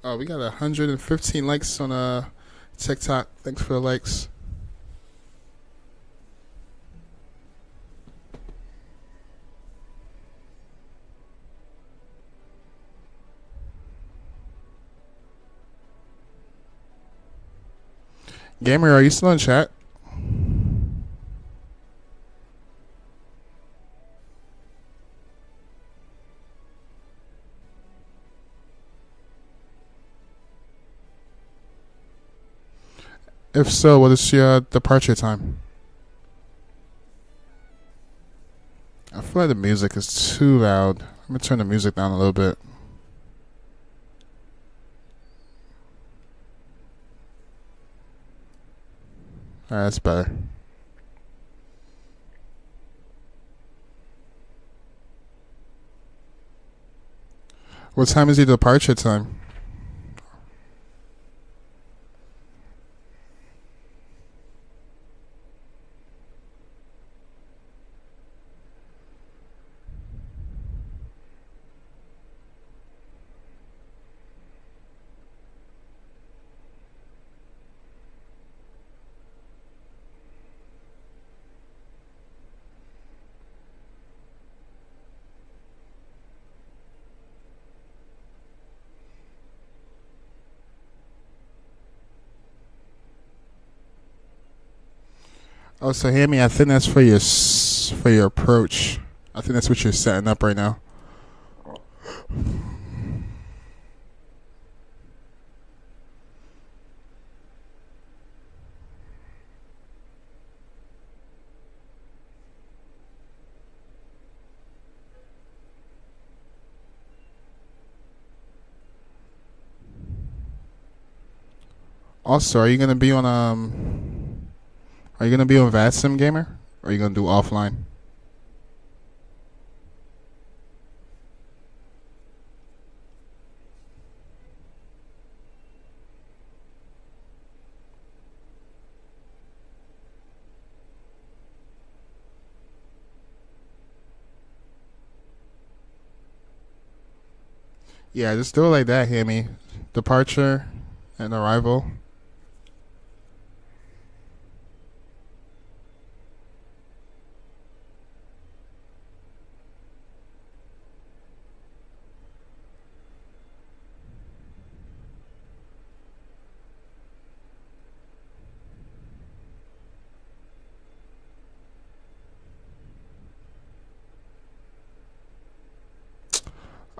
Oh, we got 115 likes on TikTok. Thanks for the likes. Gamer, are you still in chat? If so, what is your departure time? I feel like the music is too loud. I'm going to turn the music down a little bit. Alright, that's better. What time is your departure time? Oh, so hear me. I think that's for for your approach. I think that's what you're setting up right now. Also, are you gonna be on Are you gonna be on VATSIM gamer? Or are you gonna do offline? Yeah, just do it like that, hear me. Departure and arrival.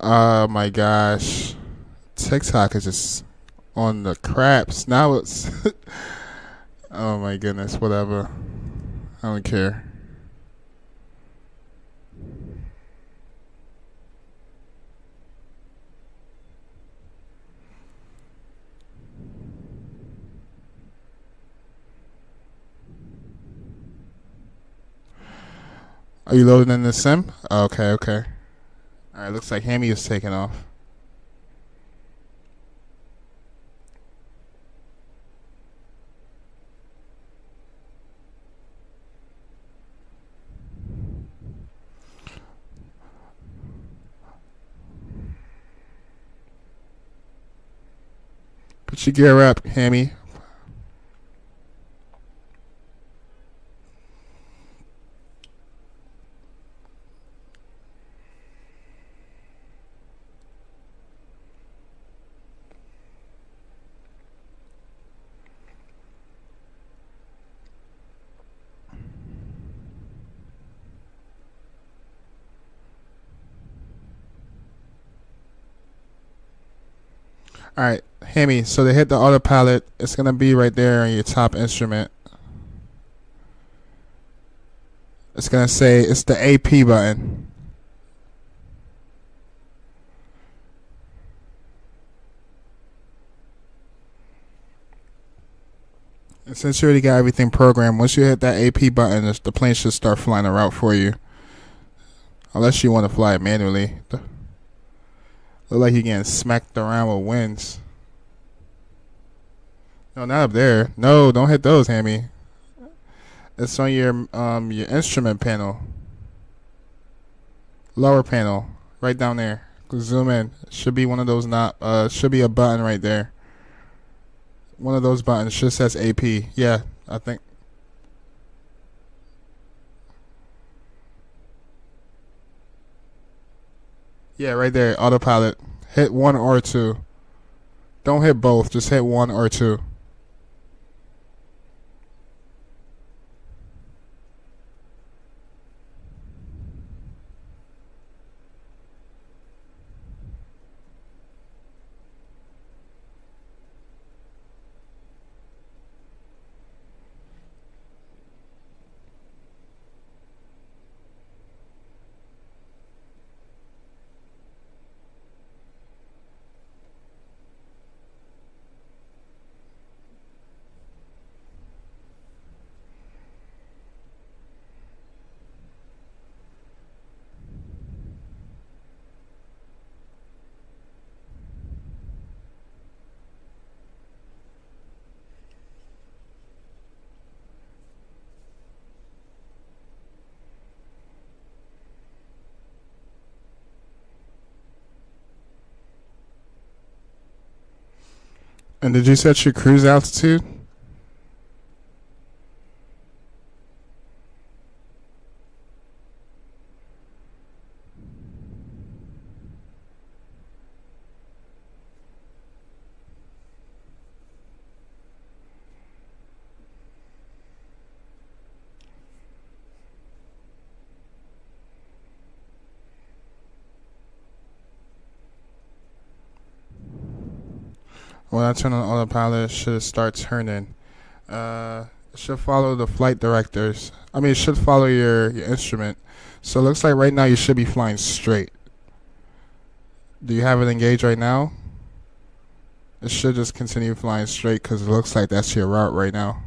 Oh my gosh. TikTok is just on the craps. Now it's oh my goodness, whatever. I don't care. Are you loading in the sim? Okay, okay. Alright, looks like Hammy is taking off. Put your gear up, Hammy. Alright, Hammy, so to hit the autopilot, it's going to be right there on your top instrument. It's going to say, it's the AP button. And since you already got everything programmed, once you hit that AP button, the plane should start flying a route for you. Unless you want to fly it manually. Look like you're getting smacked around with winds. No, not up there. No, don't hit those, Hammy. It's on your instrument panel. Lower panel. Right down there. Zoom in. Should be one of those should be a button right there. One of those buttons just says AP. Yeah, I think. Yeah, right there. Autopilot. Hit 1 or 2. Don't hit both. Just hit 1 or 2. And did you set your cruise altitude? When I turn on autopilot, it should start turning. It should follow the flight directors. I mean, it should follow your instrument. So it looks like right now you should be flying straight. Do you have it engaged right now? It should just continue flying straight because it looks like that's your route right now.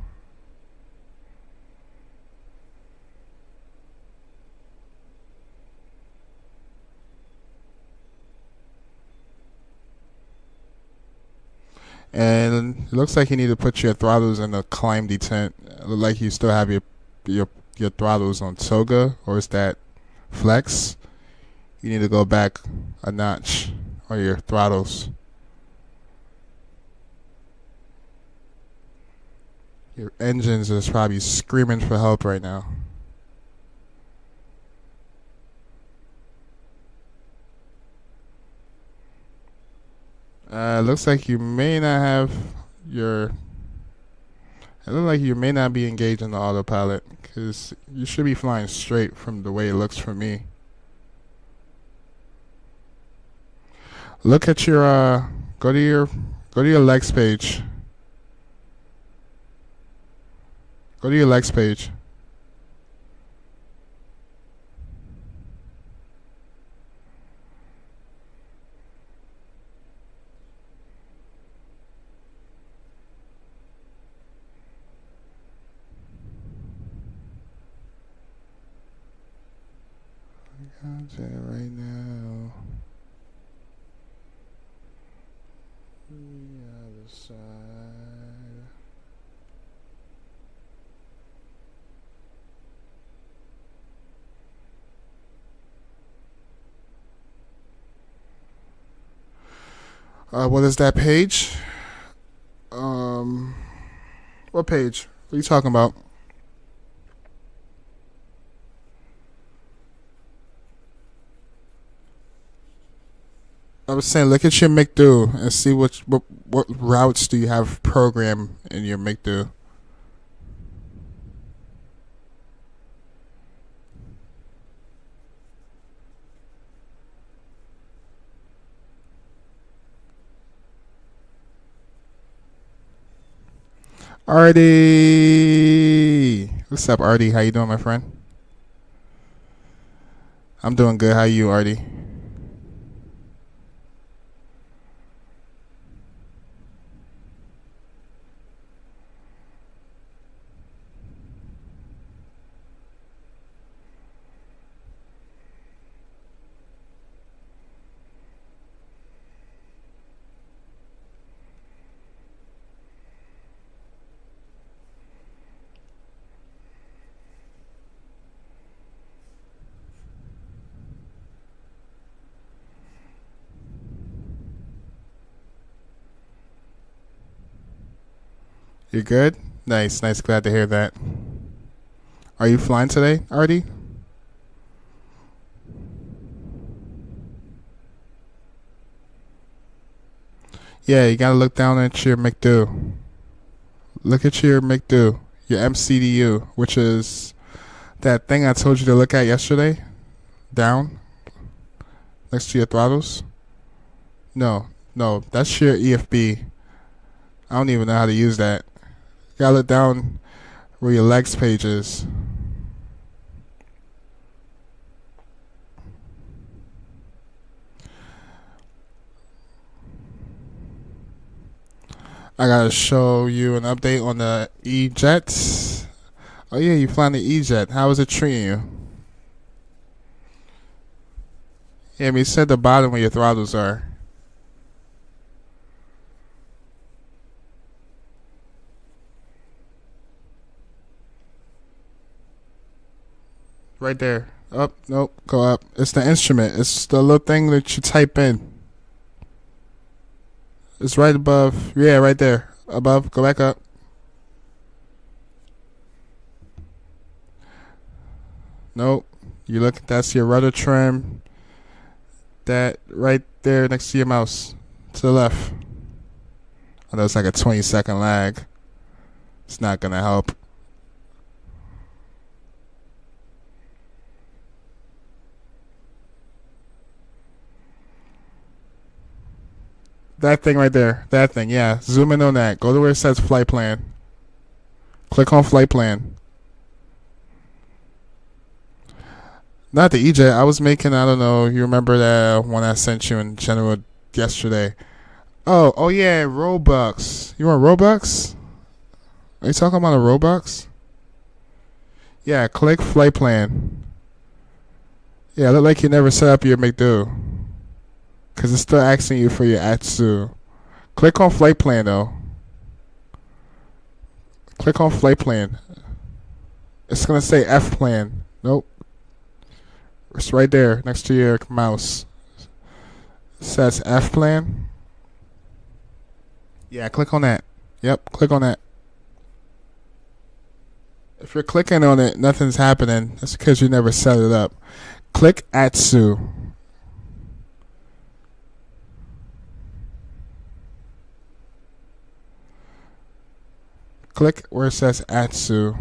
And it looks like you need to put your throttles in the climb detent. It looks like you still have your throttles on toga, or is that flex? You need to go back a notch on your throttles. Your engines is probably screaming for help right now. Looks like you may not have your. It looks like you may not be engaged in the autopilot because you should be flying straight from the way it looks for me. Look at your go to your legs page. Go to your legs page. Got it right now. The other side. What is that page? What page? What are you talking about? I was saying, look at your McDo and see what routes do you have programmed in your McDo. Artie, what's up, Artie? How you doing, my friend? I'm doing good. How you, Artie? You're good? Nice. Glad to hear that. Are you flying today, Artie? Yeah, you gotta look down at your McDo. Look at your McDo, your MCDU, which is that thing I told you to look at yesterday. Down, next to your throttles. No, that's your EFB. I don't even know how to use that. You gotta look down where your legs page is. I gotta show you an update on the E-Jets. Oh yeah, you flying the E-Jet. How is it treating you? Yeah, I mean, set the bottom where your throttles are. Right there. Up, nope, go up. It's the instrument. It's the little thing that you type in. It's right above. Yeah, right there. Above. Go back up. Nope. You look. That's your rudder trim. That right there next to your mouse. To the left. I know it's like a 20-second lag. It's not gonna help. That thing right there. That thing, yeah. Zoom in on that. Go to where it says flight plan. Click on flight plan. Not the EJ. I was making, I don't know, you remember that one I sent you in general yesterday. Oh yeah, Robux. You want Robux? Are you talking about a Robux? Yeah, click flight plan. Yeah, look like you never set up your McDo. Because it's still asking you for your ATSU. Click on flight plan though. Click on flight plan. It's going to say F plan. Nope. It's right there next to your mouse. It says F plan. Yeah, click on that. Yep, click on that. If you're clicking on it, nothing's happening. That's because you never set it up. Click ATSU. Click where it says ATSU.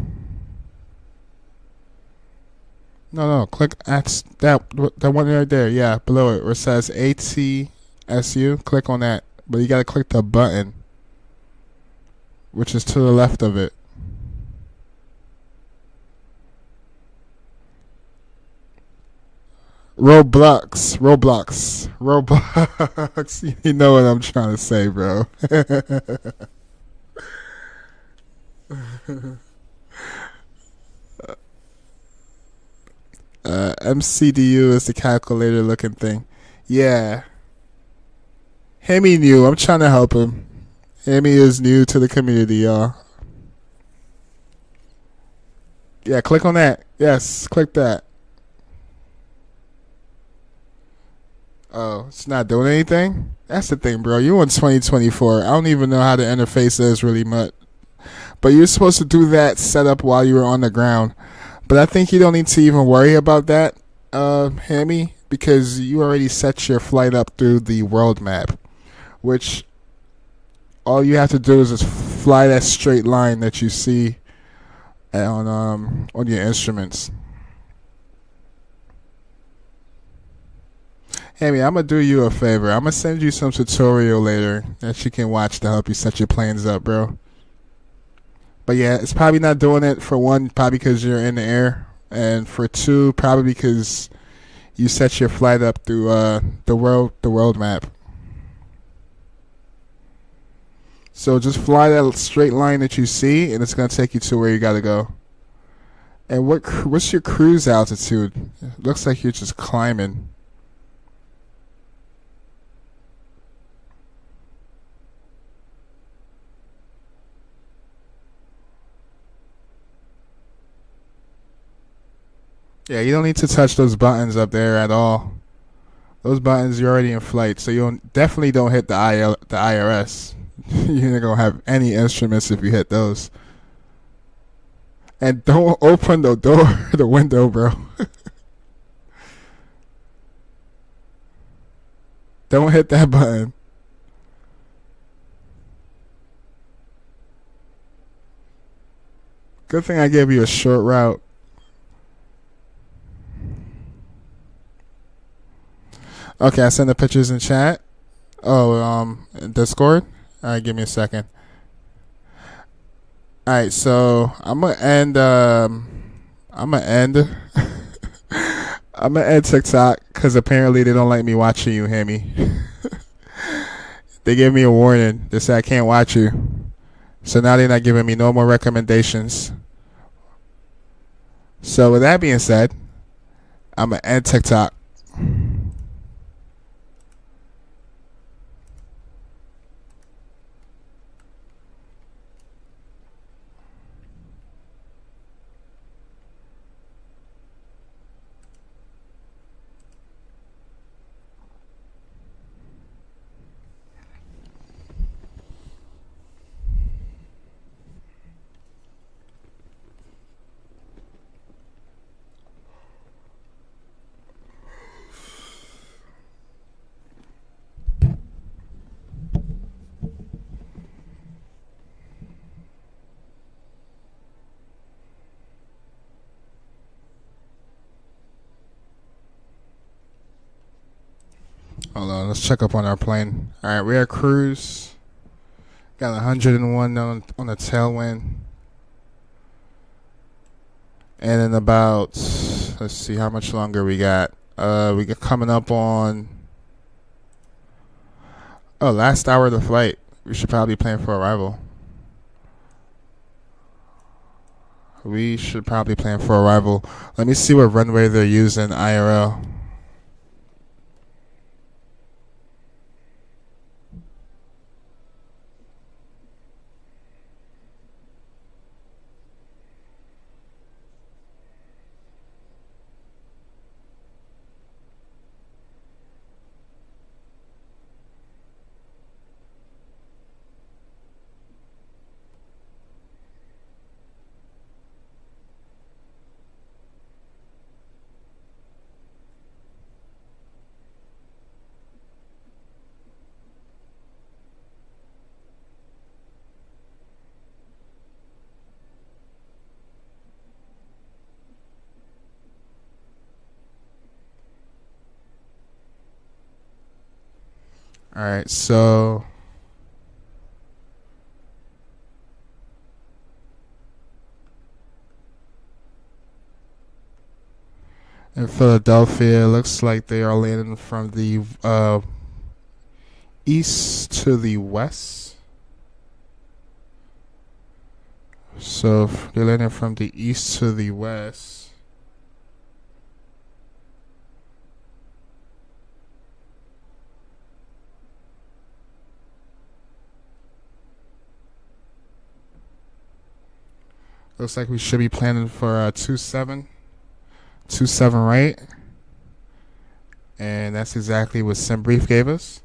No, click at that one right there. Yeah, below it where it says ATSU. Click on that, but you gotta click the button, which is to the left of it. Roblox. You know what I'm trying to say, bro. MCDU is the calculator looking thing. Yeah. Hemi new. I'm trying to help him. Hemi is new to the community, y'all. Yeah, click on that. Yes, click that. Oh, it's not doing anything? That's the thing, bro. You're in 2024. I don't even know how the interface is really much. But you're supposed to do that setup while you were on the ground. But I think you don't need to even worry about that, Hammy, because you already set your flight up through the world map, which all you have to do is just fly that straight line that you see on your instruments. Hammy, I'm going to do you a favor. I'm going to send you some tutorial later that you can watch to help you set your planes up, bro. But yeah, it's probably not doing it for one, probably because you're in the air, and for two, probably because you set your flight up through the world map. So just fly that straight line that you see, and it's gonna take you to where you gotta go. And what's your cruise altitude? It looks like you're just climbing. Yeah, you don't need to touch those buttons up there at all. Those buttons, you're already in flight, so you definitely don't hit the IRS. You're not going to have any instruments if you hit those. And don't open the door, the window, bro. Don't hit that button. Good thing I gave you a short route. Okay, I sent the pictures in chat. Oh, Discord? Alright, give me a second. Alright, so I'm gonna end I'm gonna end TikTok because apparently they don't like me watching you, Hammy. They gave me a warning. They said I can't watch you. So now they're not giving me no more recommendations. So with that being said, I'm gonna end TikTok. Hold on, let's check up on our plane. All right, we are cruise. Got 101 on the tailwind. And in about, let's see how much longer we got. We got coming up on, last hour of the flight. We should probably plan for arrival. We should probably plan for arrival. Let me see what runway they're using IRL. All right, so in Philadelphia, it looks like they are landing from the east to the west. So they're landing from the east to the west. Looks like we should be planning for 27 right. And that's exactly what SimBrief gave us.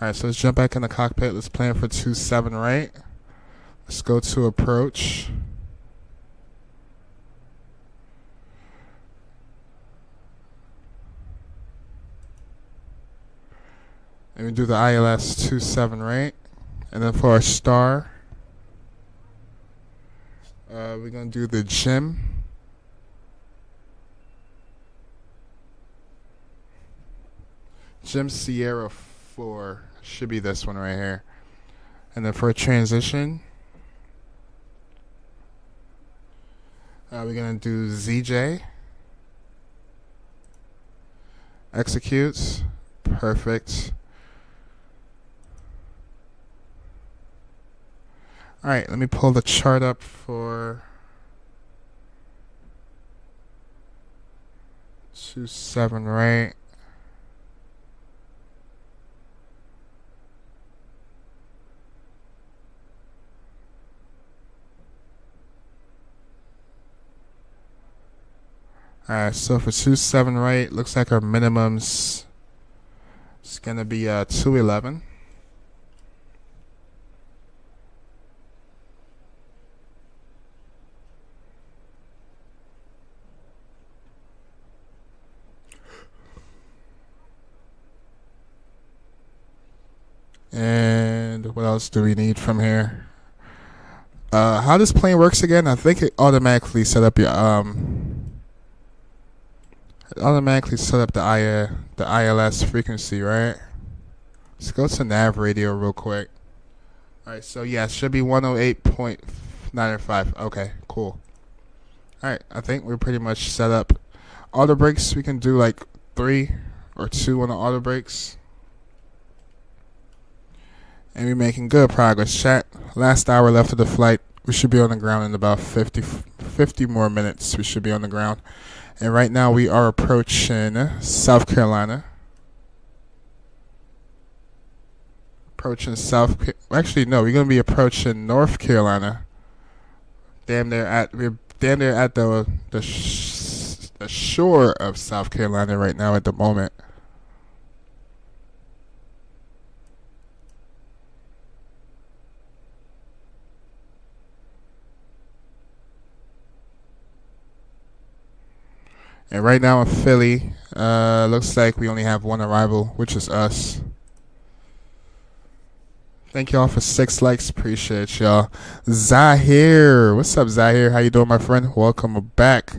Alright, so let's jump back in the cockpit. Let's plan for 27 right. Let's go to approach. And we do the ILS 27 right. And then for our star, we're going to do the Jim. Jim Sierra 4. Should be this one right here. And then for a transition, we're going to do ZJ. Executes. Perfect. Alright, let me pull the chart up for 27 right. Alright, so for 27 right, looks like our minimums is gonna be 211. And what else do we need from here? How this plane works again? I think it automatically set up your the ILS frequency, right? Let's go to nav radio real quick. Alright, so yeah, it should be 108.95. Okay, cool. Alright, I think we're pretty much set up. Auto brakes, we can do like 3 or 2 on the auto brakes. And we're making good progress, chat. Last hour left of the flight. We should be on the ground in about 50 more minutes. We should be on the ground. And right now we are approaching South Carolina. Actually, no, we're going to be approaching North Carolina. We're damn near at the shore of South Carolina right now at the moment. And right now in Philly, looks like we only have one arrival, which is us. Thank y'all for 6 likes. Appreciate y'all. Zahir. What's up, Zahir? How you doing, my friend? Welcome back.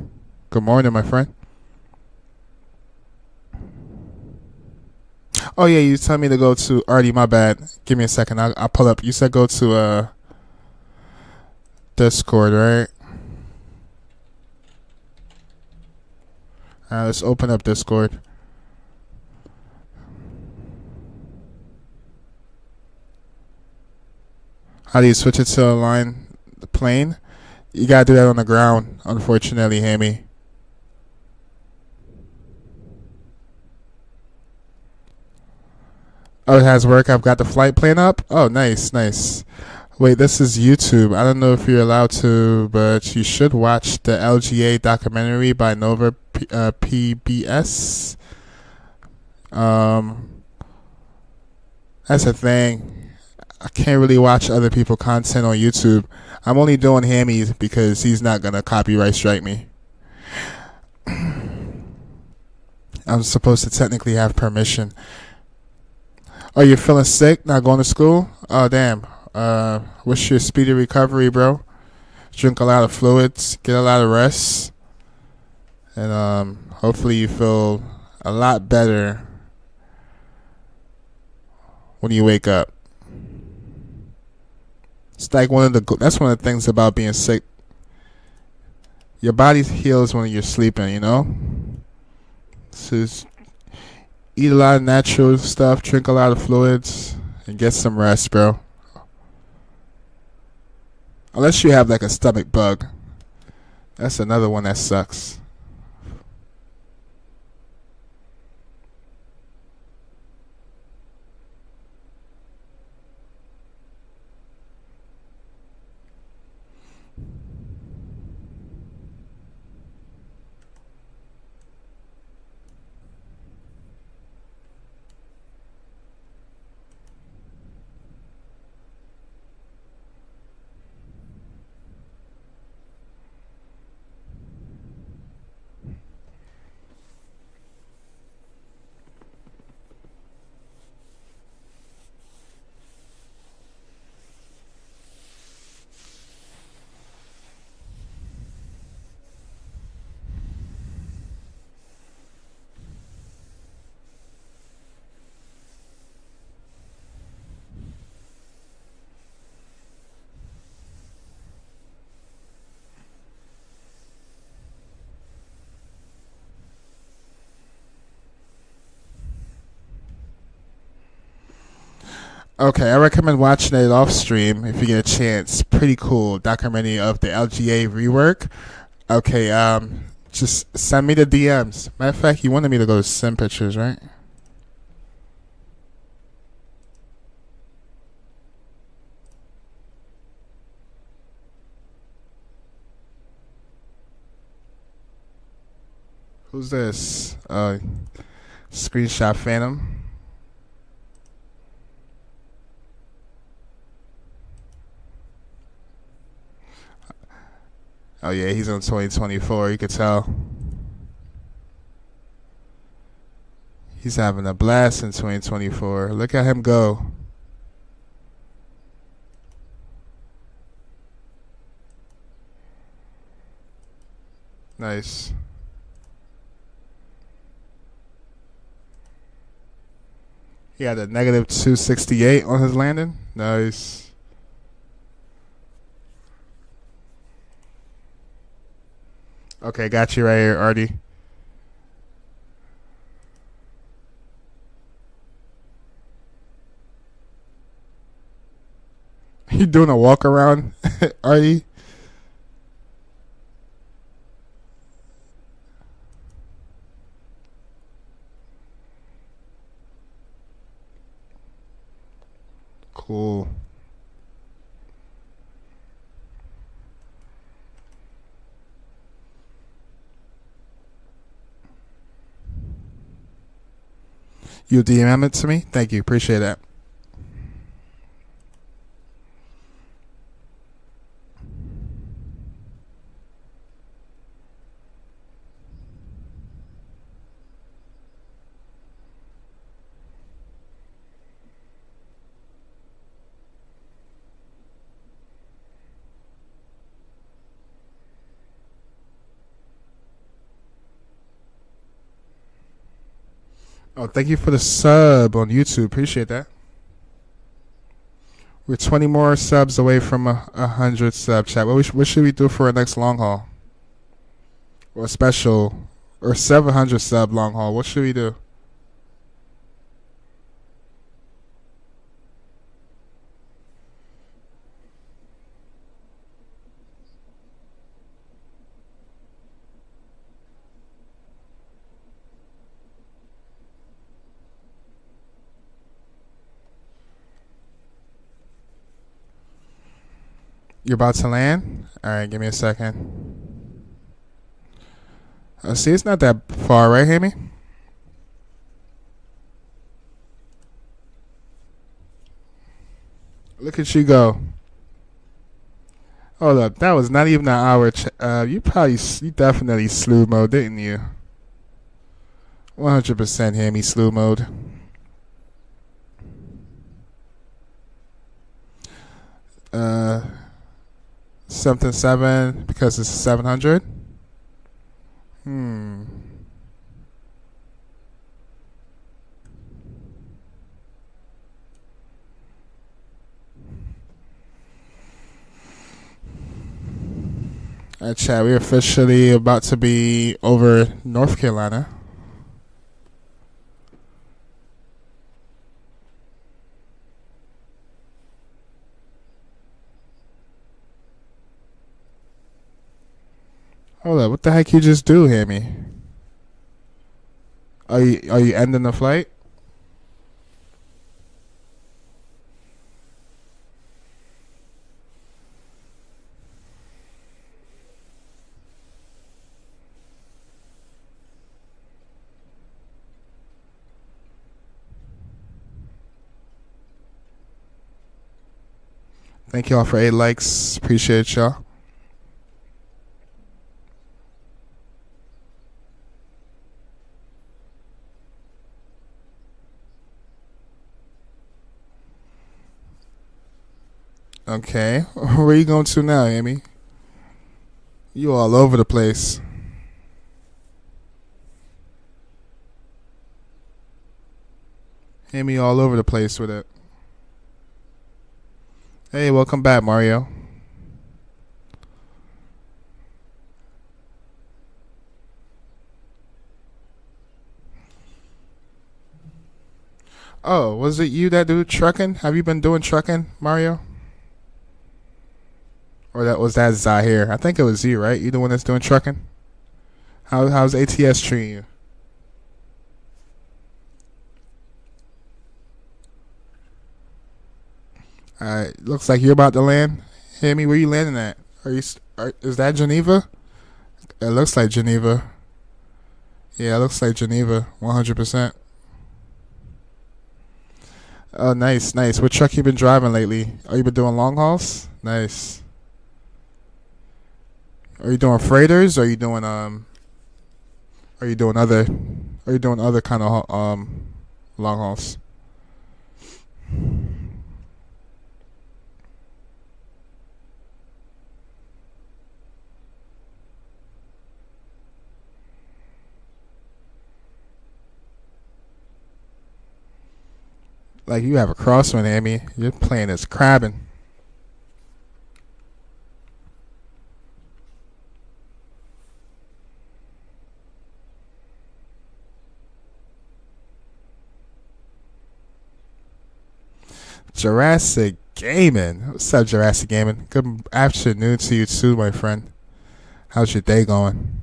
Good morning, my friend. Oh yeah, you tell me to go to Artie. My bad. Give me a second. I'll pull up. You said go to Discord, right? Let's open up Discord. How do you switch it to a line? The plane? You gotta do that on the ground, unfortunately, Hammy. Oh, it has work. I've got the flight plan up. Oh, nice, nice. Wait, this is YouTube. I don't know if you're allowed to, but you should watch the LGA documentary by Nova PBS. That's a thing. I can't really watch other people's content on YouTube. I'm only doing Hammy's because he's not gonna copyright strike me. I'm supposed to technically have permission. Oh, you're feeling sick? Not going to school? Oh, damn. Wish you a speedy recovery, bro. Drink a lot of fluids, get a lot of rest, and hopefully you feel a lot better when you wake up. It's like that's one of the things about being sick. Your body heals when you're sleeping, you know? So just eat a lot of natural stuff, drink a lot of fluids, and get some rest, bro. Unless you have like a stomach bug. That's another one that sucks. Okay, I recommend watching it off stream if you get a chance. Pretty cool documentary of the LGA rework. Okay, just send me the DMs. Matter of fact, you wanted me to go to Sim Pictures, right? Who's this? Screenshot Phantom. Oh yeah, he's on 2024. You could tell. He's having a blast in 2024. Look at him go. Nice. He had a negative 268 on his landing. Nice. Okay, got you right here, Artie. You doing a walk around, Artie? Cool. You DM it to me? Thank you. Appreciate that. Oh, thank you for the sub on YouTube. Appreciate that. We're 20 more subs away from 100 sub chat. What should we do for our next long haul? Or special? Or 700 sub long haul? What should we do? You're about to land? Alright, give me a second. See, it's not that far, right, Hammy? Look at you go. Hold up, that was not even an hour. You definitely slew mode, didn't you? 100% Hammy slew mode. Something 7 because it's 700. Chat, we're officially about to be over North Carolina. Hold up, what the heck you just do, Hammy? Are you ending the flight? Thank y'all for 8 likes. Appreciate y'all. Okay, where are you going to now, Amy? You all over the place. Amy all over the place with it. Hey, welcome back, Mario. Oh, was it you that do trucking? Have you been doing trucking, Mario? Or was that Zahir? I think it was you, right? You the one that's doing trucking? How's ATS treating you? Alright, looks like you're about to land. Hammy, where you landing at? Is that Geneva? It looks like Geneva. Yeah, it looks like Geneva, 100%. Oh, nice. What truck you been driving lately? Are you been doing long hauls? Nice. Are you doing freighters? Or are you doing other kind of long hauls? Like you have a crosswind, Amy. You're playing as crabbing. Jurassic Gaming. What's up, Jurassic Gaming? Good afternoon to you too, my friend. How's your day going?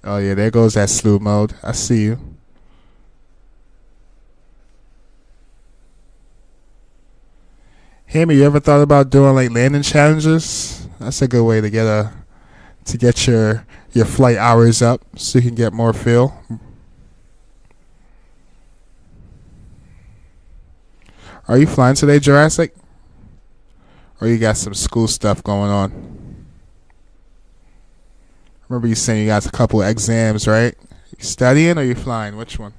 Oh yeah, there goes that slew mode. I see you. Hammy, you ever thought about doing like landing challenges? That's a good way to get your flight hours up so you can get more feel. Are you flying today, Jurassic? Or you got some school stuff going on? Remember you saying you got a couple of exams, right? You studying or you flying? Which one?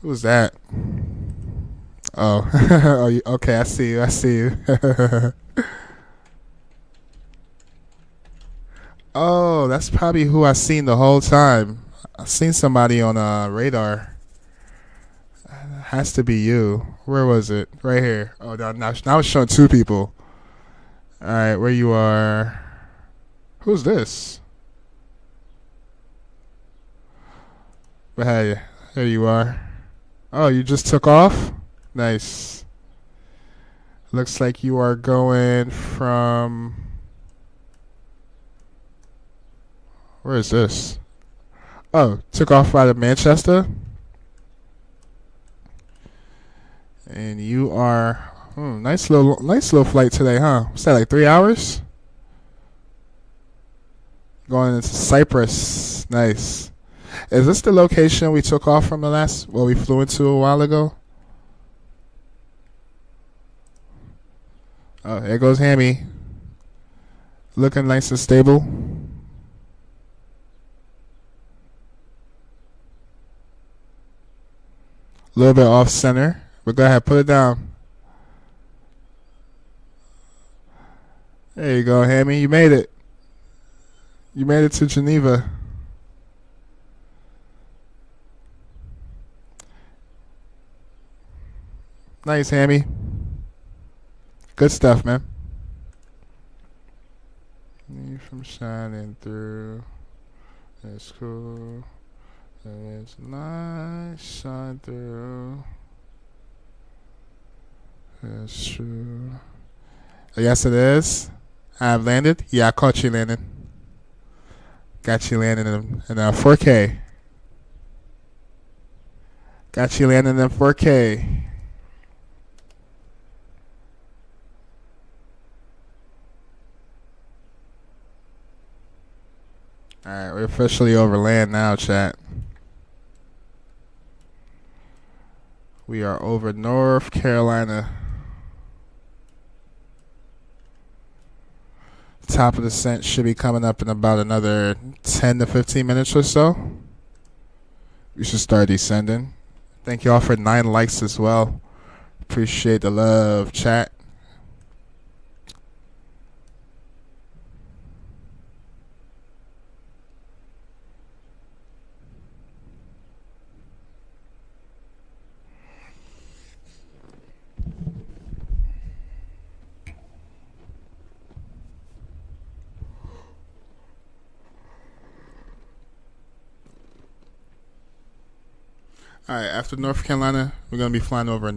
Who's that? Oh, oh okay. I see you. I see you. Oh, that's probably who I seen the whole time. I seen somebody on a radar. Has to be you. Where was it? Right here. Oh, now it's showing two people. All right, where you are? Who's this? But hey, there you are. Oh, you just took off? Nice. Looks like you are going from... Where is this? Oh, took off out of Manchester? And you are... nice little flight today, huh? What's that, like 3 hours? Going into Cyprus. Nice. Is this the location we took off from we flew into a while ago? Oh, there goes Hammy. Looking nice and stable. A little bit off center. But go ahead, put it down. There you go, Hammy. You made it. You made it to Geneva. Nice, Hammy. Good stuff, man. Need from shining through. That's cool. It's nice. Shine through. That's true. Yes, it is. I've landed. Yeah, I caught you landing. Got you landing in 4K. Got you landing in 4K. Alright, we're officially over land now, chat. We are over North Carolina. Top of the descent should be coming up in about another 10 to 15 minutes or so. We should start descending. Thank you all for 9 likes as well. Appreciate the love, chat. All right, after North Carolina, we're going to be flying over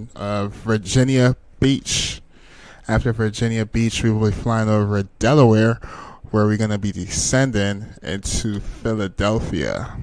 Virginia Beach. After Virginia Beach, we will be flying over Delaware, where we're going to be descending into Philadelphia.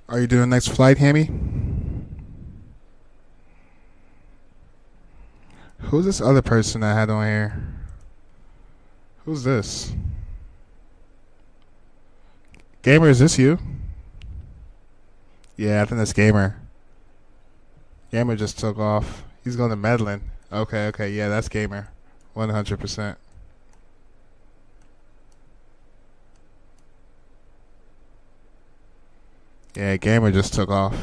Are you doing next flight, Hammy? Who's this other person I had on here? Who's this? Gamer, is this you? Yeah, I think that's Gamer. Gamer just took off. He's going to Medlin. Okay, yeah, that's Gamer. 100%. Yeah, Gamer just took off.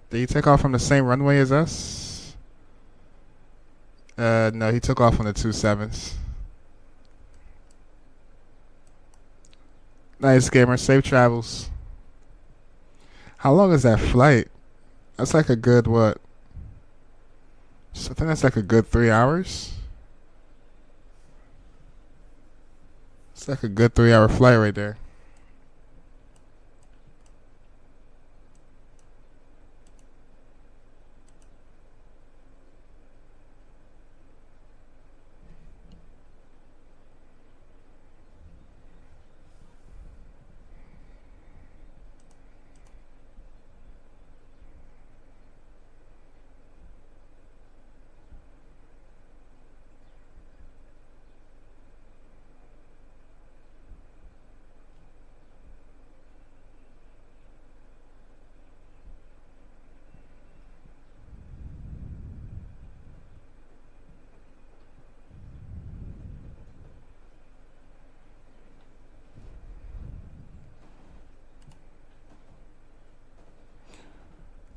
Did he take off from the same runway as us? No, he took off on the 27s. Nice, Gamer. Safe travels. How long is that flight? That's like a good what? So I think that's like a good 3 hours. It's like a good 3 hour flight right there.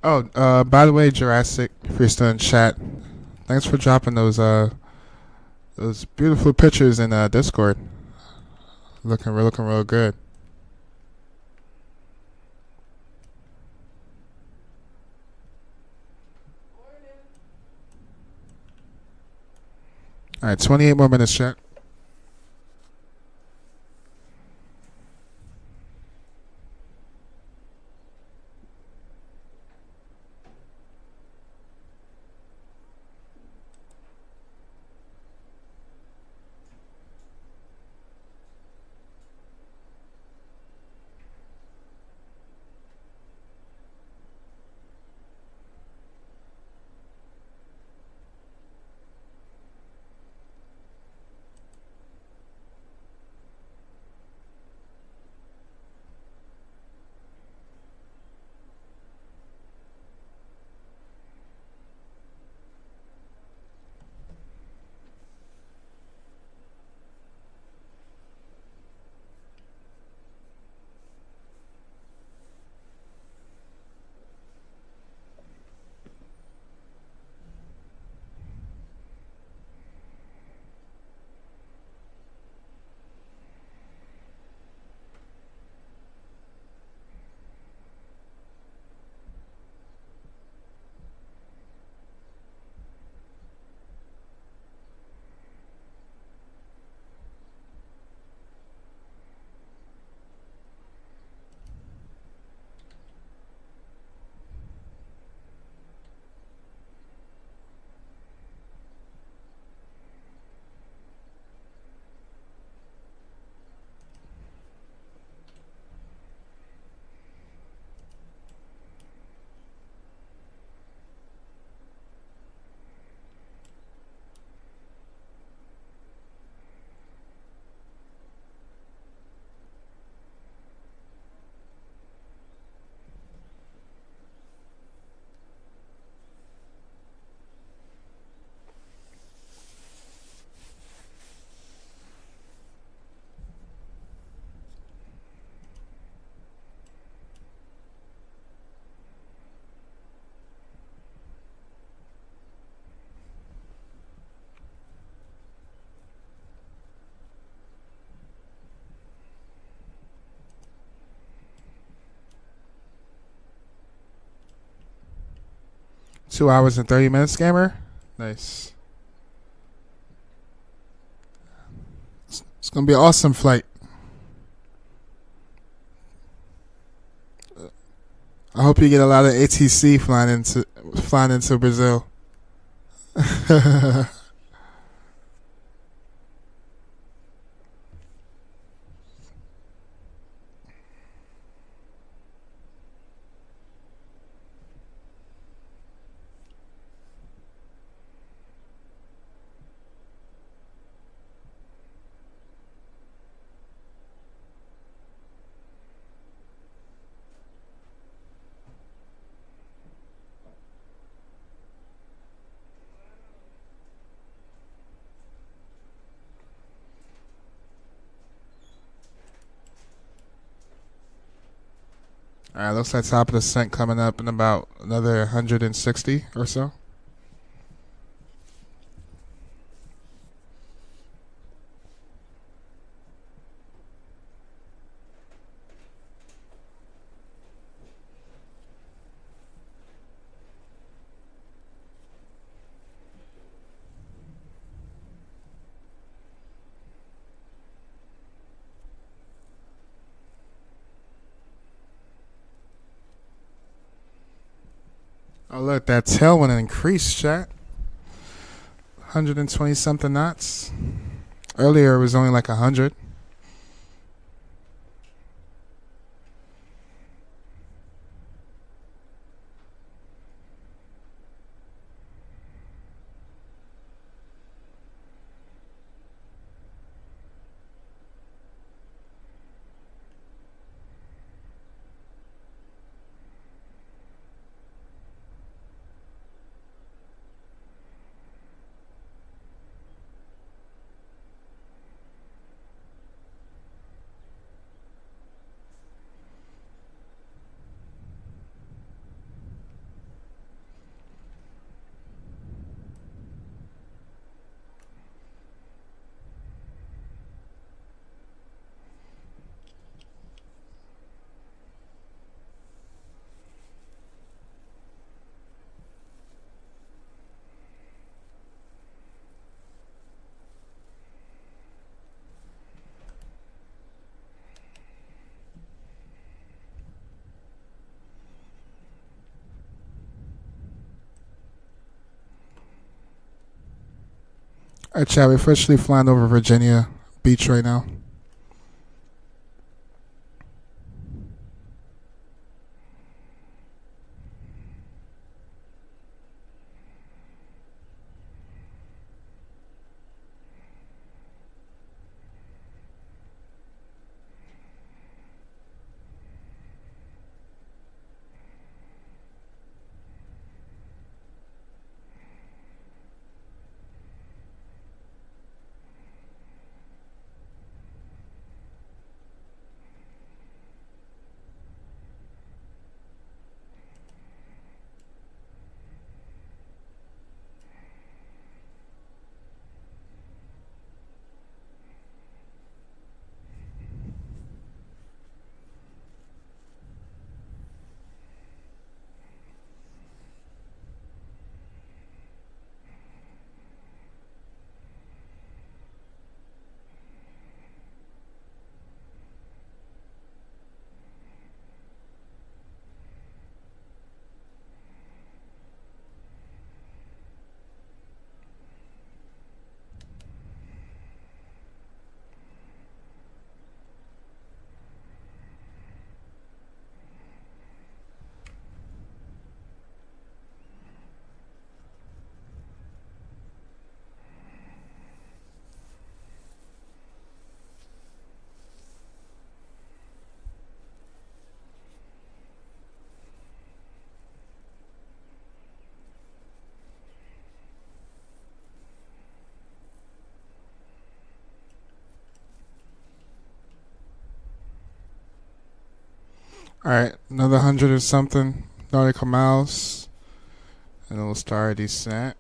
Oh, by the way, Jurassic, if you're still in chat, thanks for dropping those beautiful pictures in Discord. Looking real good. All right, 28 more minutes, chat. Two hours and 30 minutes, scammer. Nice. It's gonna be an awesome flight. I hope you get a lot of ATC flying into Brazil. Alright, looks like top of the descent coming up in about another 160 or so. Oh, look, that tailwind increased, chat. 120 something knots. Earlier it was only like 100. Alright, chat, we're officially flying over Virginia Beach right now. Alright, another 100 or something nautical miles, and it'll start a descent.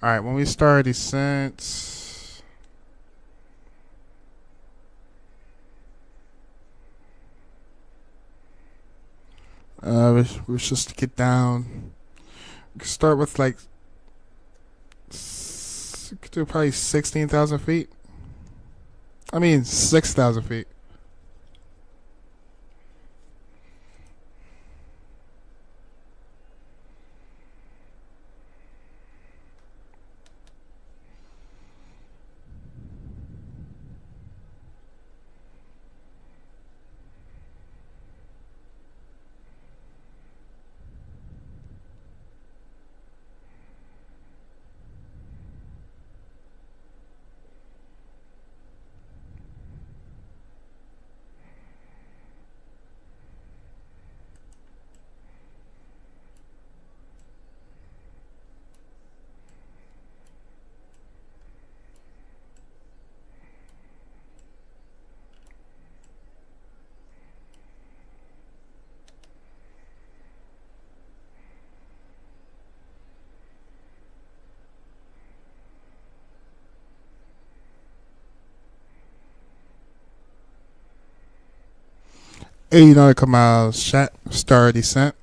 Alright, when we start descent, we just get down. We can start with like, we could do probably 16,000 feet. 6,000 feet. 80 nautical miles. Chat. Star descent.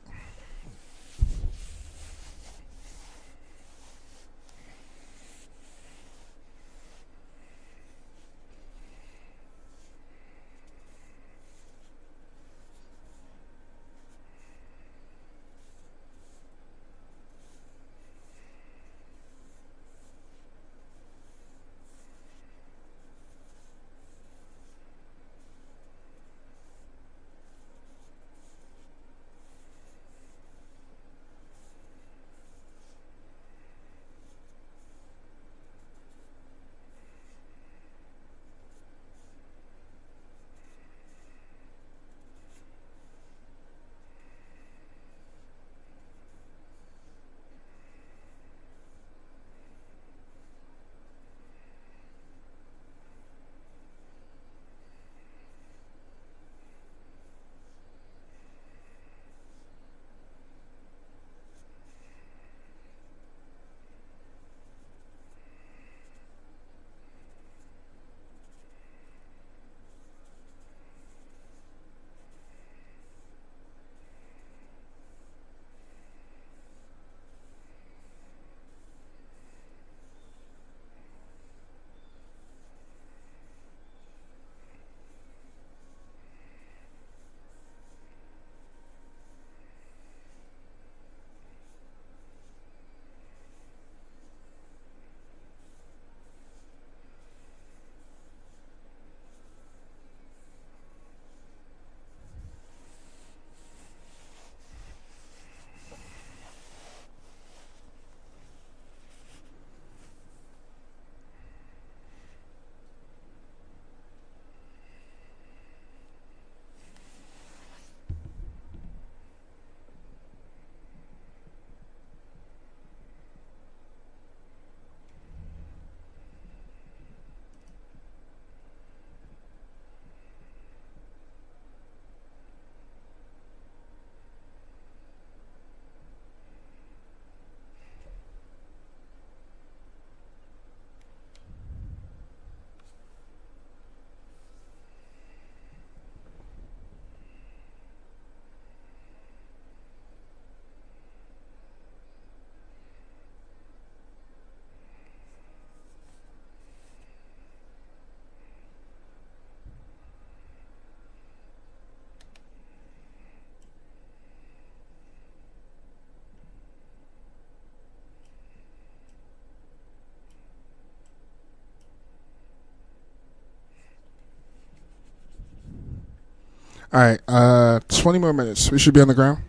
All right, 20 more minutes. We should be on the ground.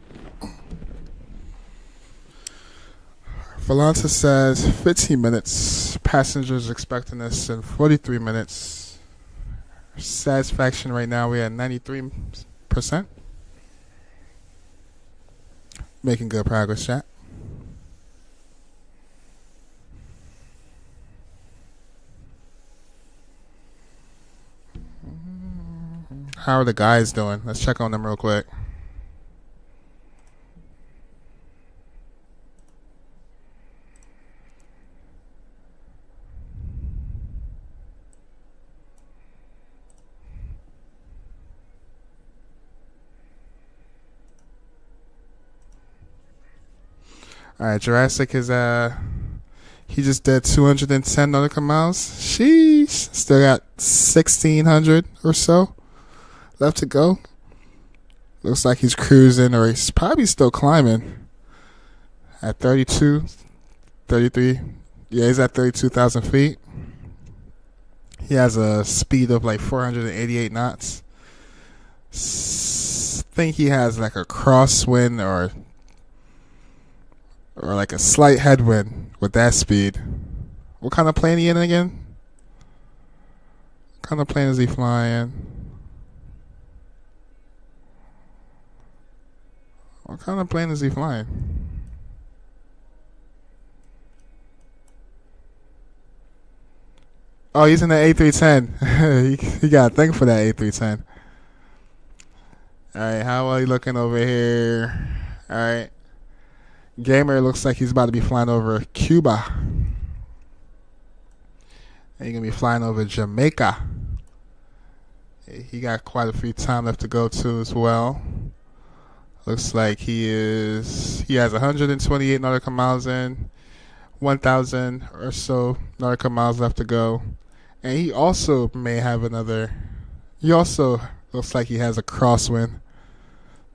Volanta says 15 minutes. Passengers expecting us in 43 minutes. Satisfaction right now, we're at 93%. Making good progress, chat. How are the guys doing? Let's check on them real quick. All right, Jurassic is he just did 210 nautical miles. Sheesh, still got 1,600 or so left to go. Looks like he's cruising, or he's probably still climbing at 32, 33. Yeah, he's at 32,000 feet. He has a speed of like 488 knots. Think he has like a crosswind or like a slight headwind with that speed. What kind of plane he in again? What kind of plane is he flying? What kind of plane is he flying? Oh, he's in the A310. He got a thing for that A310. Alright, how are you looking over here? Alright. Gamer looks like he's about to be flying over Cuba. And you're going to be flying over Jamaica. He got quite a few time left to go too as well. Looks like he has 128 nautical miles in, 1,000 or so nautical miles left to go. And he also may have another. He also looks like he has a crosswind.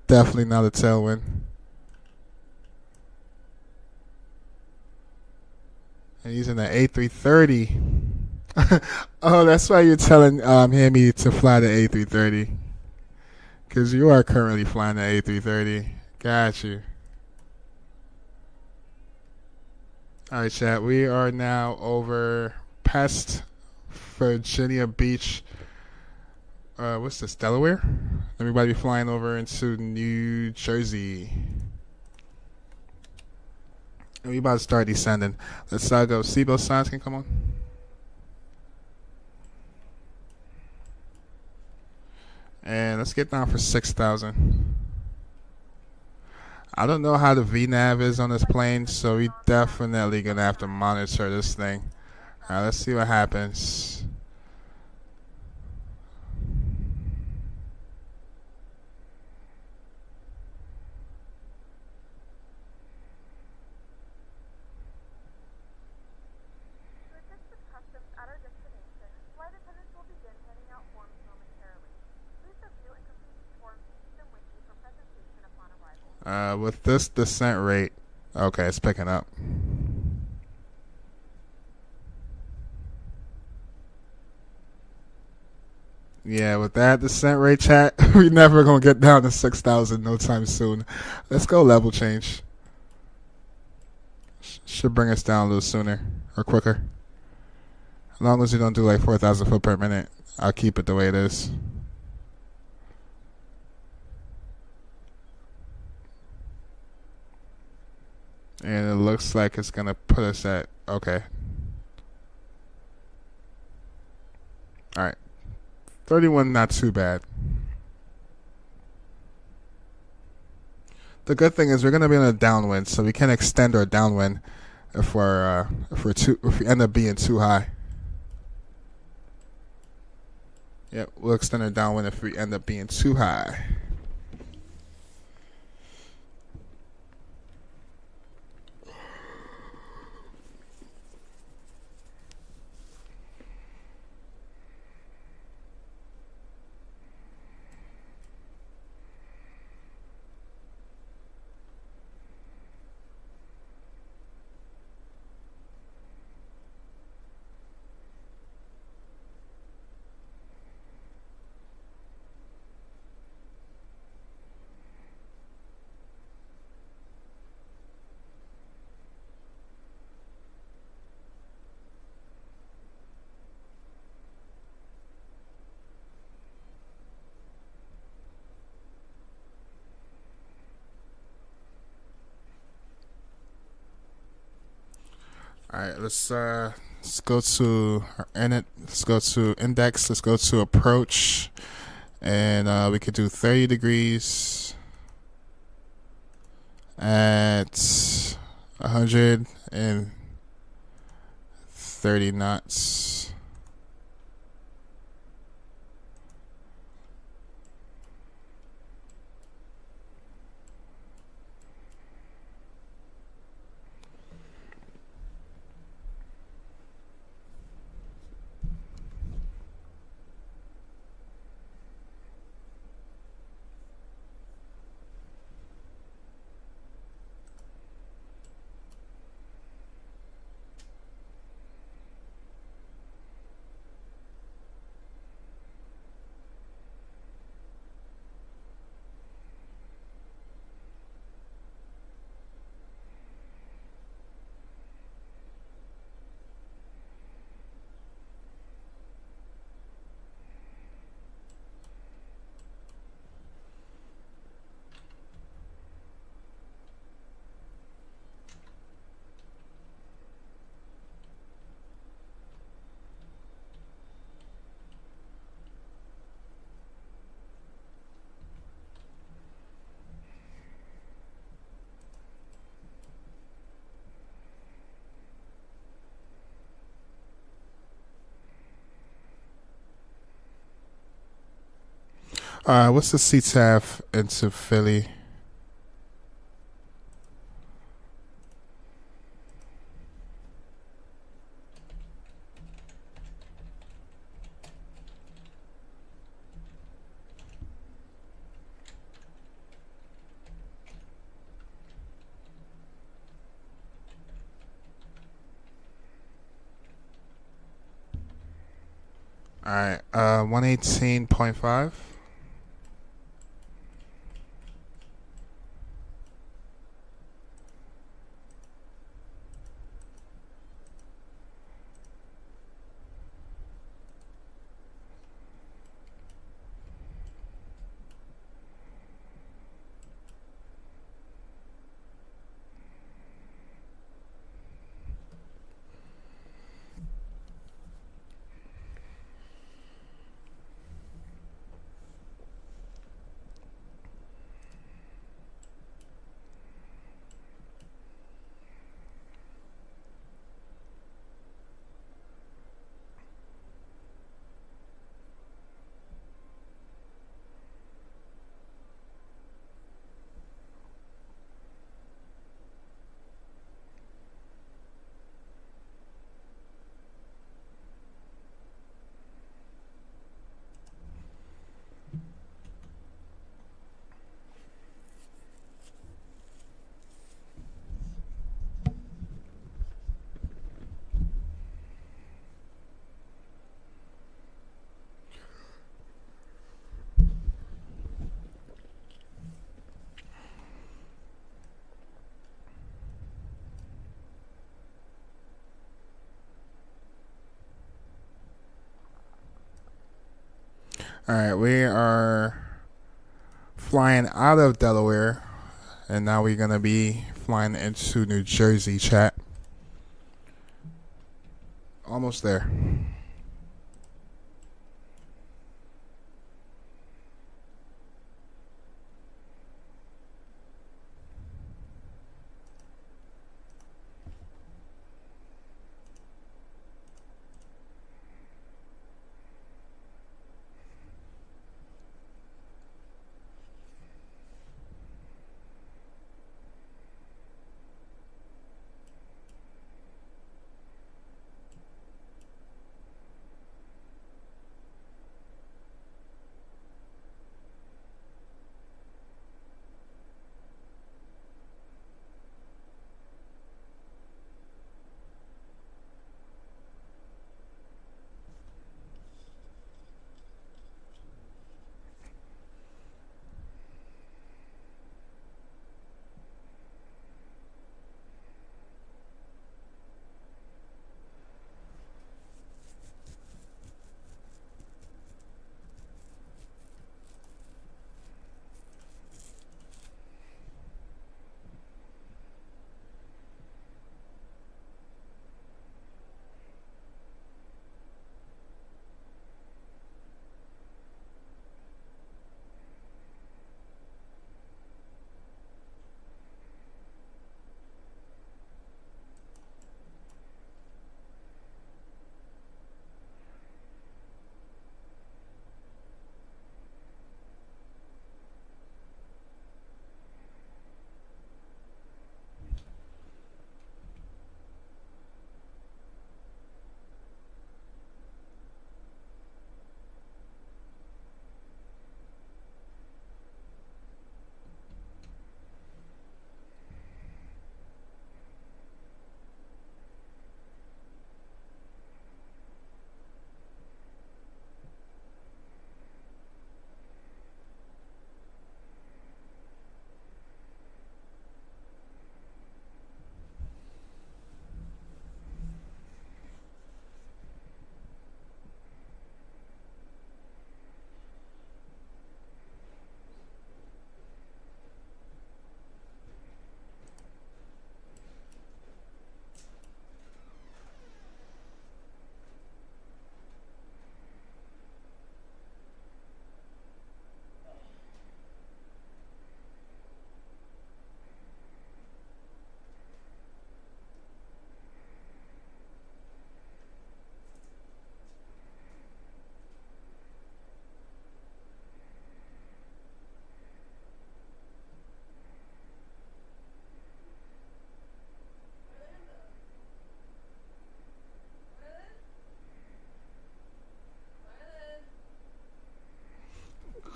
Definitely not a tailwind. And he's in the A330. Oh, that's why you're telling Hammy to fly the A330. Because you are currently flying the A330. Got you. Alright, chat. We are now over past Virginia Beach. What's this? Delaware? Everybody flying over into New Jersey. And we about to start descending. Let's go. Seatbelt signs can come on. And let's get down for 6,000. I don't know how the VNAV is on this plane, so we definitely going to have to monitor this thing. Alright, let's see what happens. With this descent rate, okay, it's picking up. Yeah, with that descent rate, chat, we never gonna get down to 6,000 no time soon. Let's go level change. Should bring us down a little sooner or quicker. As long as you don't do like 4,000 foot per minute, I'll keep it the way it is. And it looks like it's going to put us at, okay. Alright. 31, not too bad. The good thing is we're going to be in a downwind, so we can extend our downwind if we end up being too high. Yep, we'll extend our downwind if we end up being too high. All right, let's go to our init. Let's go to index. Let's go to approach, and we could do 30 degrees at 130 knots. What's the CTAF into Philly? All right, 118.5. All right, we are flying out of Delaware, and now we're gonna be flying into New Jersey, chat. Almost there.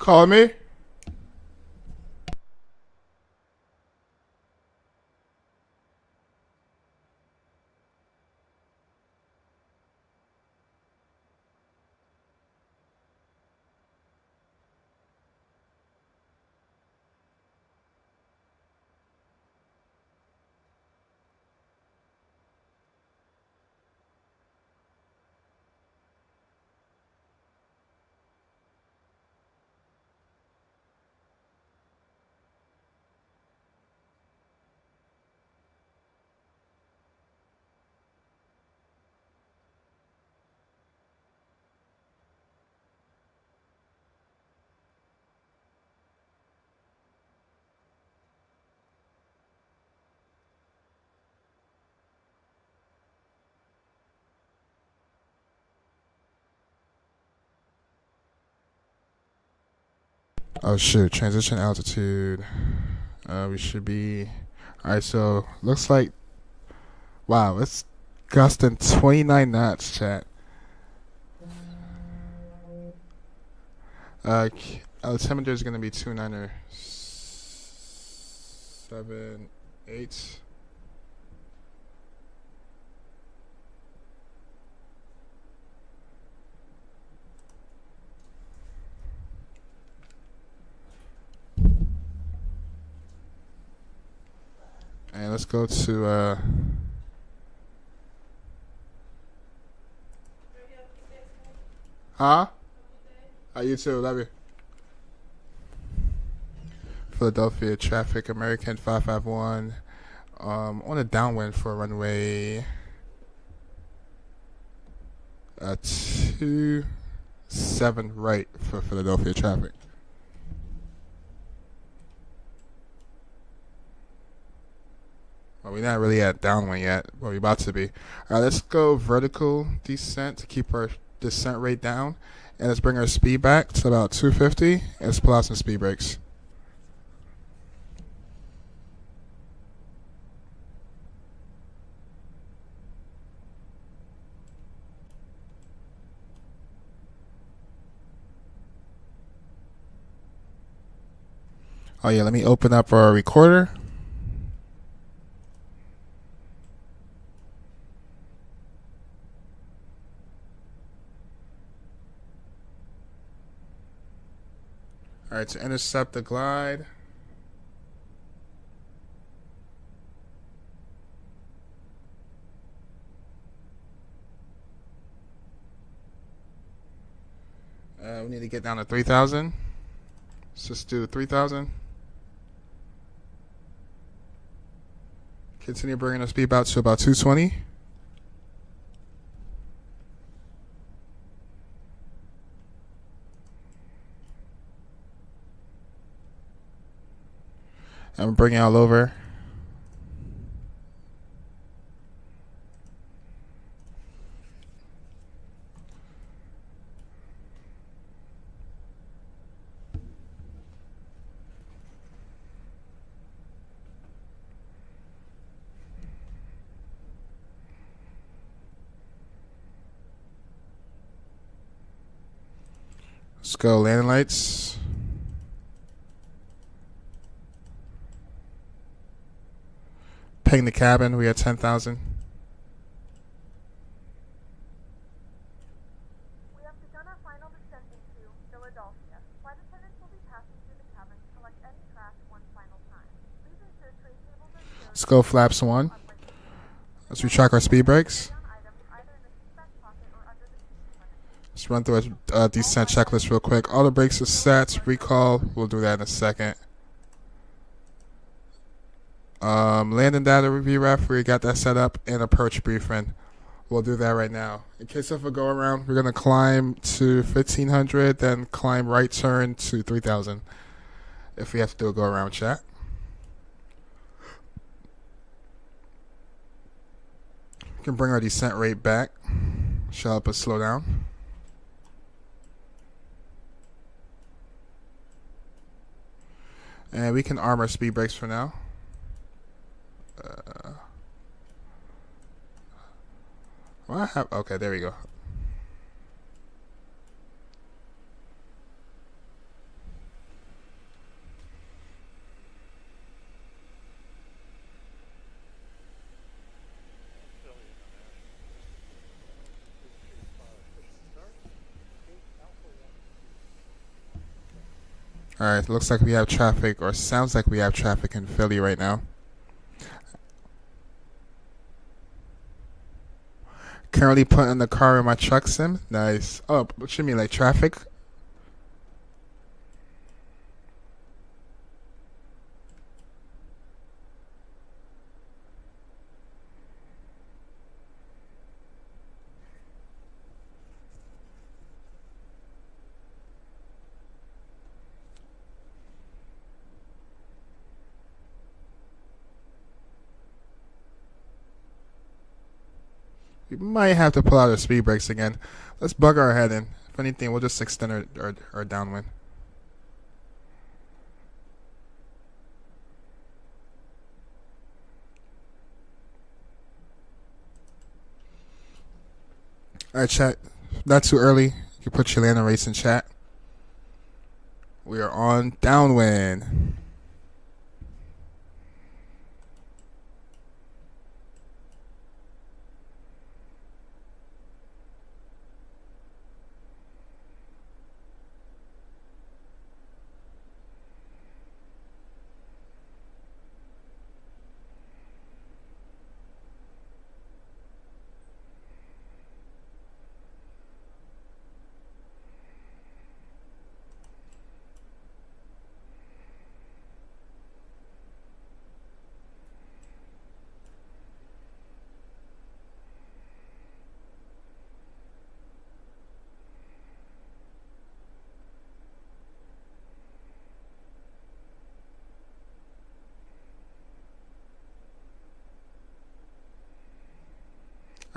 Call me? Oh shoot, transition altitude. We should be. Alright, so looks like. Wow, it's gusting 29 knots, chat. Altimeter is going to be 297.8. And let's go to you too, love you. Philadelphia traffic, American 551. On a downwind for runway 27 right for Philadelphia traffic. Well, we're not really at downwind yet, but we're about to be. All right, let's go vertical descent to keep our descent rate down. And let's bring our speed back to about 250 and let's pull out some speed brakes. Oh yeah, let me open up our recorder. All right, to intercept the glide. We need to get down to 3,000. Let's just do 3,000. Continue bringing our speed out to about 220. I'm bringing all over. Let's go landing lights. Ping the cabin. We at 10,000. We have begun our final descent into Philadelphia. Flight attendants will be passing through the cabin to collect any trash one final time. Please ensure tray tables are secured. Let's go flaps 1. Let's retract our speed brakes. Let's run through a descent checklist real quick. All the brakes are set. Recall. We'll do that in a second. Landing data review ref. We got that set up. And approach briefing. We'll do that right now. In case of a go around, we're going to climb to 1,500, then climb right turn to 3,000. If we have to do a go around, chat. We can bring our descent rate back. Should help us slow down. And we can arm our speed brakes for now. Okay, there we go. Alright, looks like we have traffic, or sounds like we have traffic in Philly right now. Currently putting the car in my truck sim. Nice. Oh, what you mean, like traffic? We might have to pull out our speed brakes again. Let's bug our head in. If anything, we'll just extend our downwind. Alright, chat. Not too early. You can put your land race in chat. We are on downwind.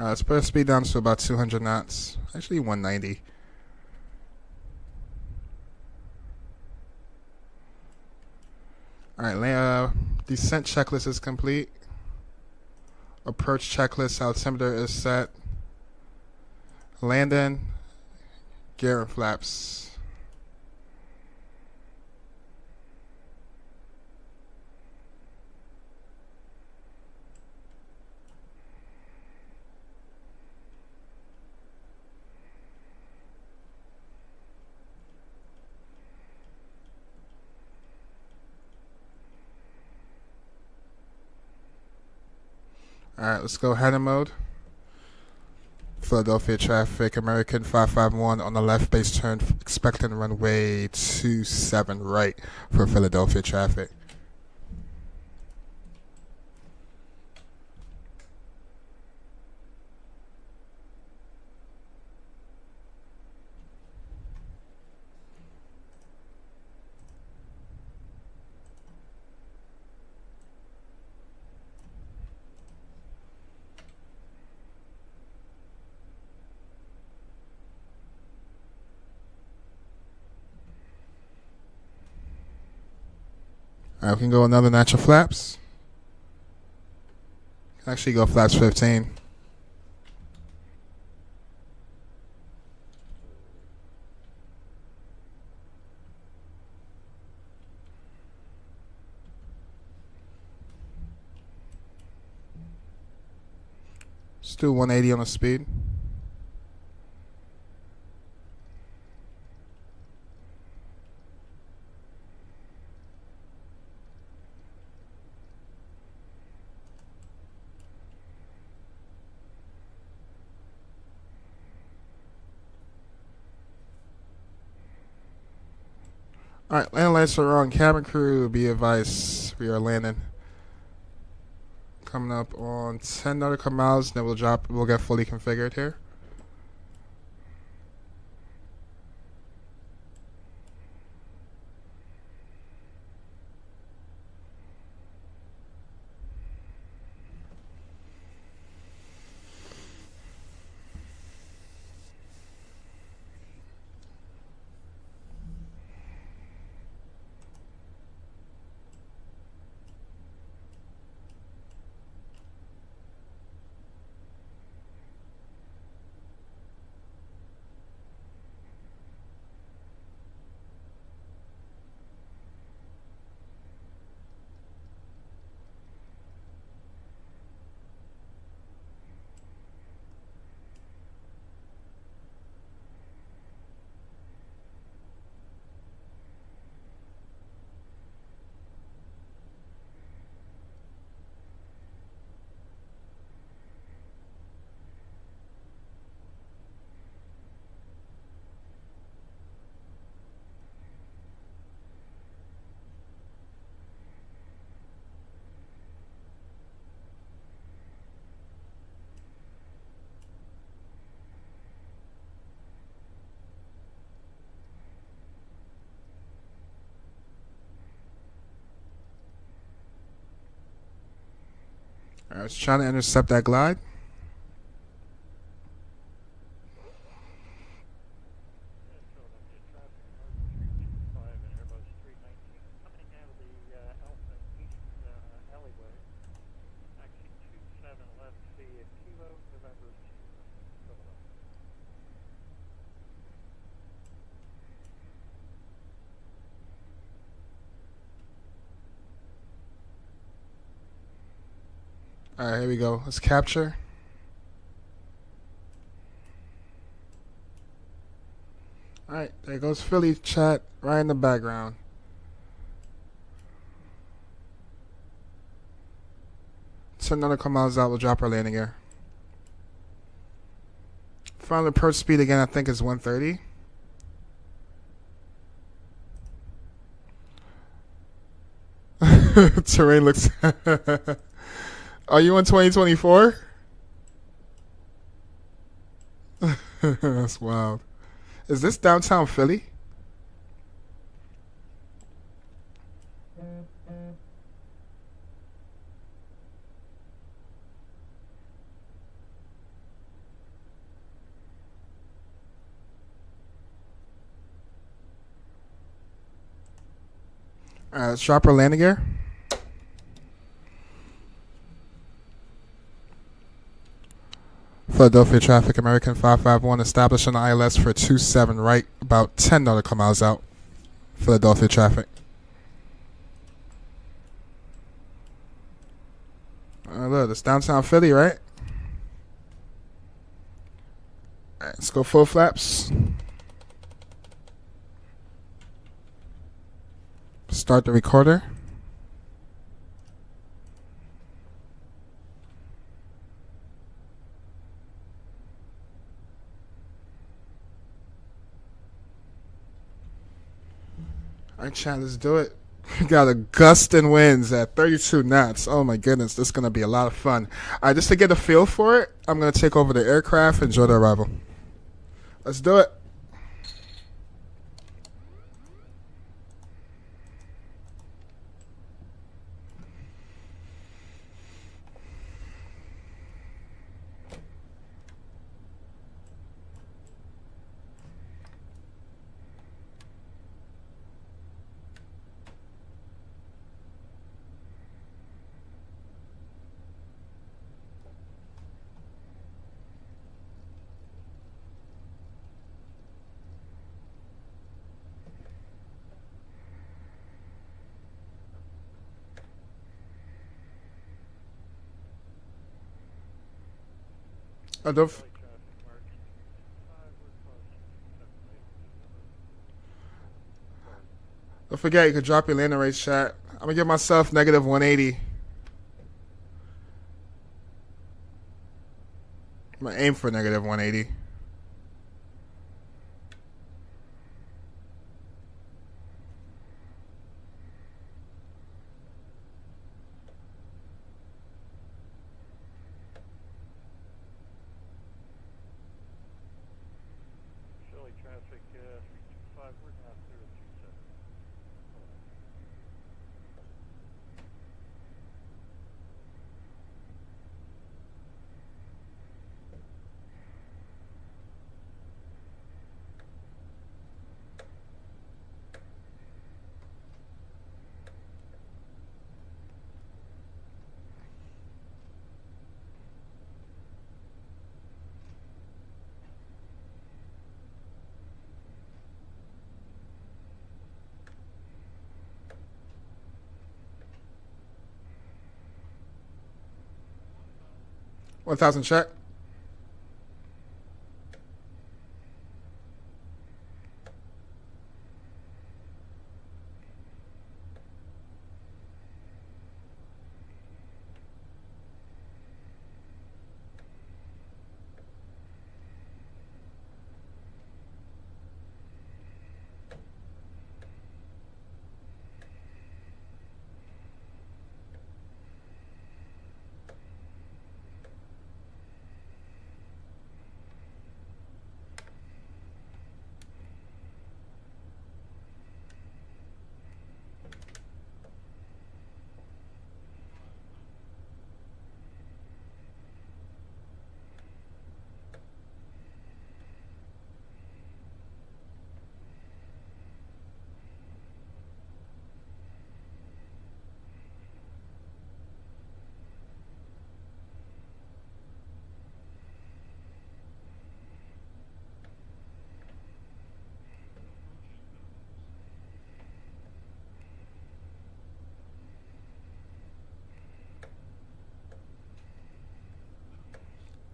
Let's put our speed down to about 200 knots. Actually, 190. Alright, descent checklist is complete. Approach checklist, altimeter is set. Landing, gear and flaps. Alright, let's go header mode. Philadelphia traffic, American 551 on the left base turn, expecting runway 27 right for Philadelphia traffic. Alright, we can go another natural flaps. Can actually go flaps 15. Let's do 180 on the speed. Alright, landing lights are on. Cabin crew, be advised, we are landing. Coming up on 10 nautical miles, then we'll get fully configured here. I was trying to intercept that glide. All right, here we go. Let's capture. All right, there goes Philly chat right in the background. Send nautical miles out. We'll drop our landing gear. Final approach speed again, I think, is 130. Terrain looks. Are you in 2024? That's wild. Is this downtown Philly? Alright, let's drop our landing gear. Philadelphia traffic, American 551, establish on the ILS for 27 right, about 10 nautical miles out. Philadelphia traffic. Look, it's downtown Philly, right? Alright, let's go full flaps. Start the recorder. Alright, chat, let's do it. We got a gust in winds at 32 knots. Oh my goodness, this is going to be a lot of fun. Alright, just to get a feel for it, I'm going to take over the aircraft. Enjoy the arrival. Let's do it. Don't forget, you can drop your landing rates, chat. I'm going to give myself negative 180. I'm going to aim for negative 180. traffic 325, we're now 027. One thousand check.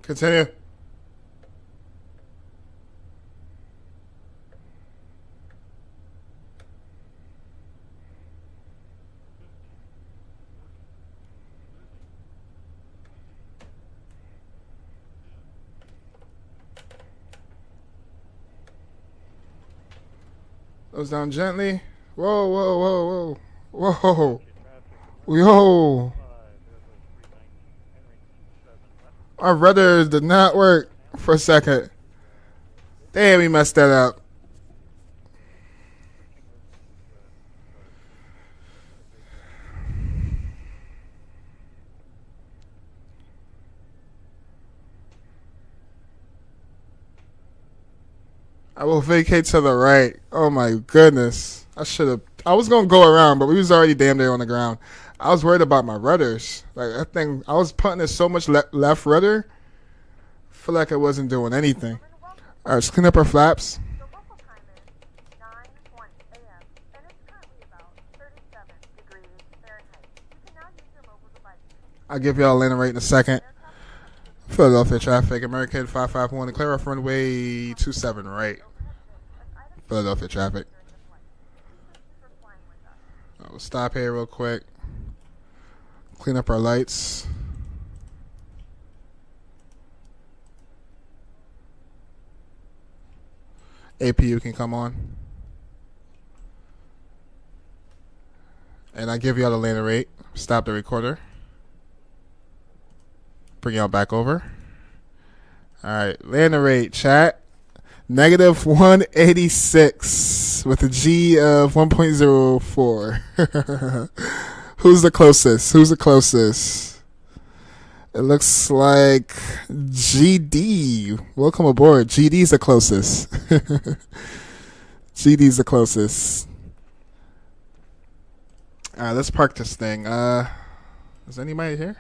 Continue. Goes down gently. Whoa, whoa, whoa, whoa. Whoa. Yo. Our rudder did not work for a second. Damn, we messed that up. I will vacate to the right. Oh my goodness. I was going to go around, but we was already damn near on the ground. I was worried about my rudders. Like, that thing, I was putting in so much left rudder. I feel like I wasn't doing anything. All right, let's clean up our flaps. The local time is 9:20 a.m. and it's currently about 37 degrees Fahrenheit. You can now use your mobile device. I'll give y'all a landing rate in a second. Philadelphia traffic, American 551, clear off runway 27 right. Philadelphia traffic. We'll stop here real quick. Clean up our lights. APU can come on. And I give y'all the landing rate. Stop the recorder. Bring y'all back over. Alright, landing rate, chat. Negative 186 with a G of 1.04. Who's the closest? Who's the closest? It looks like GD. Welcome aboard. GD's the closest. GD's the closest. Alright, let's park this thing. Is anybody here?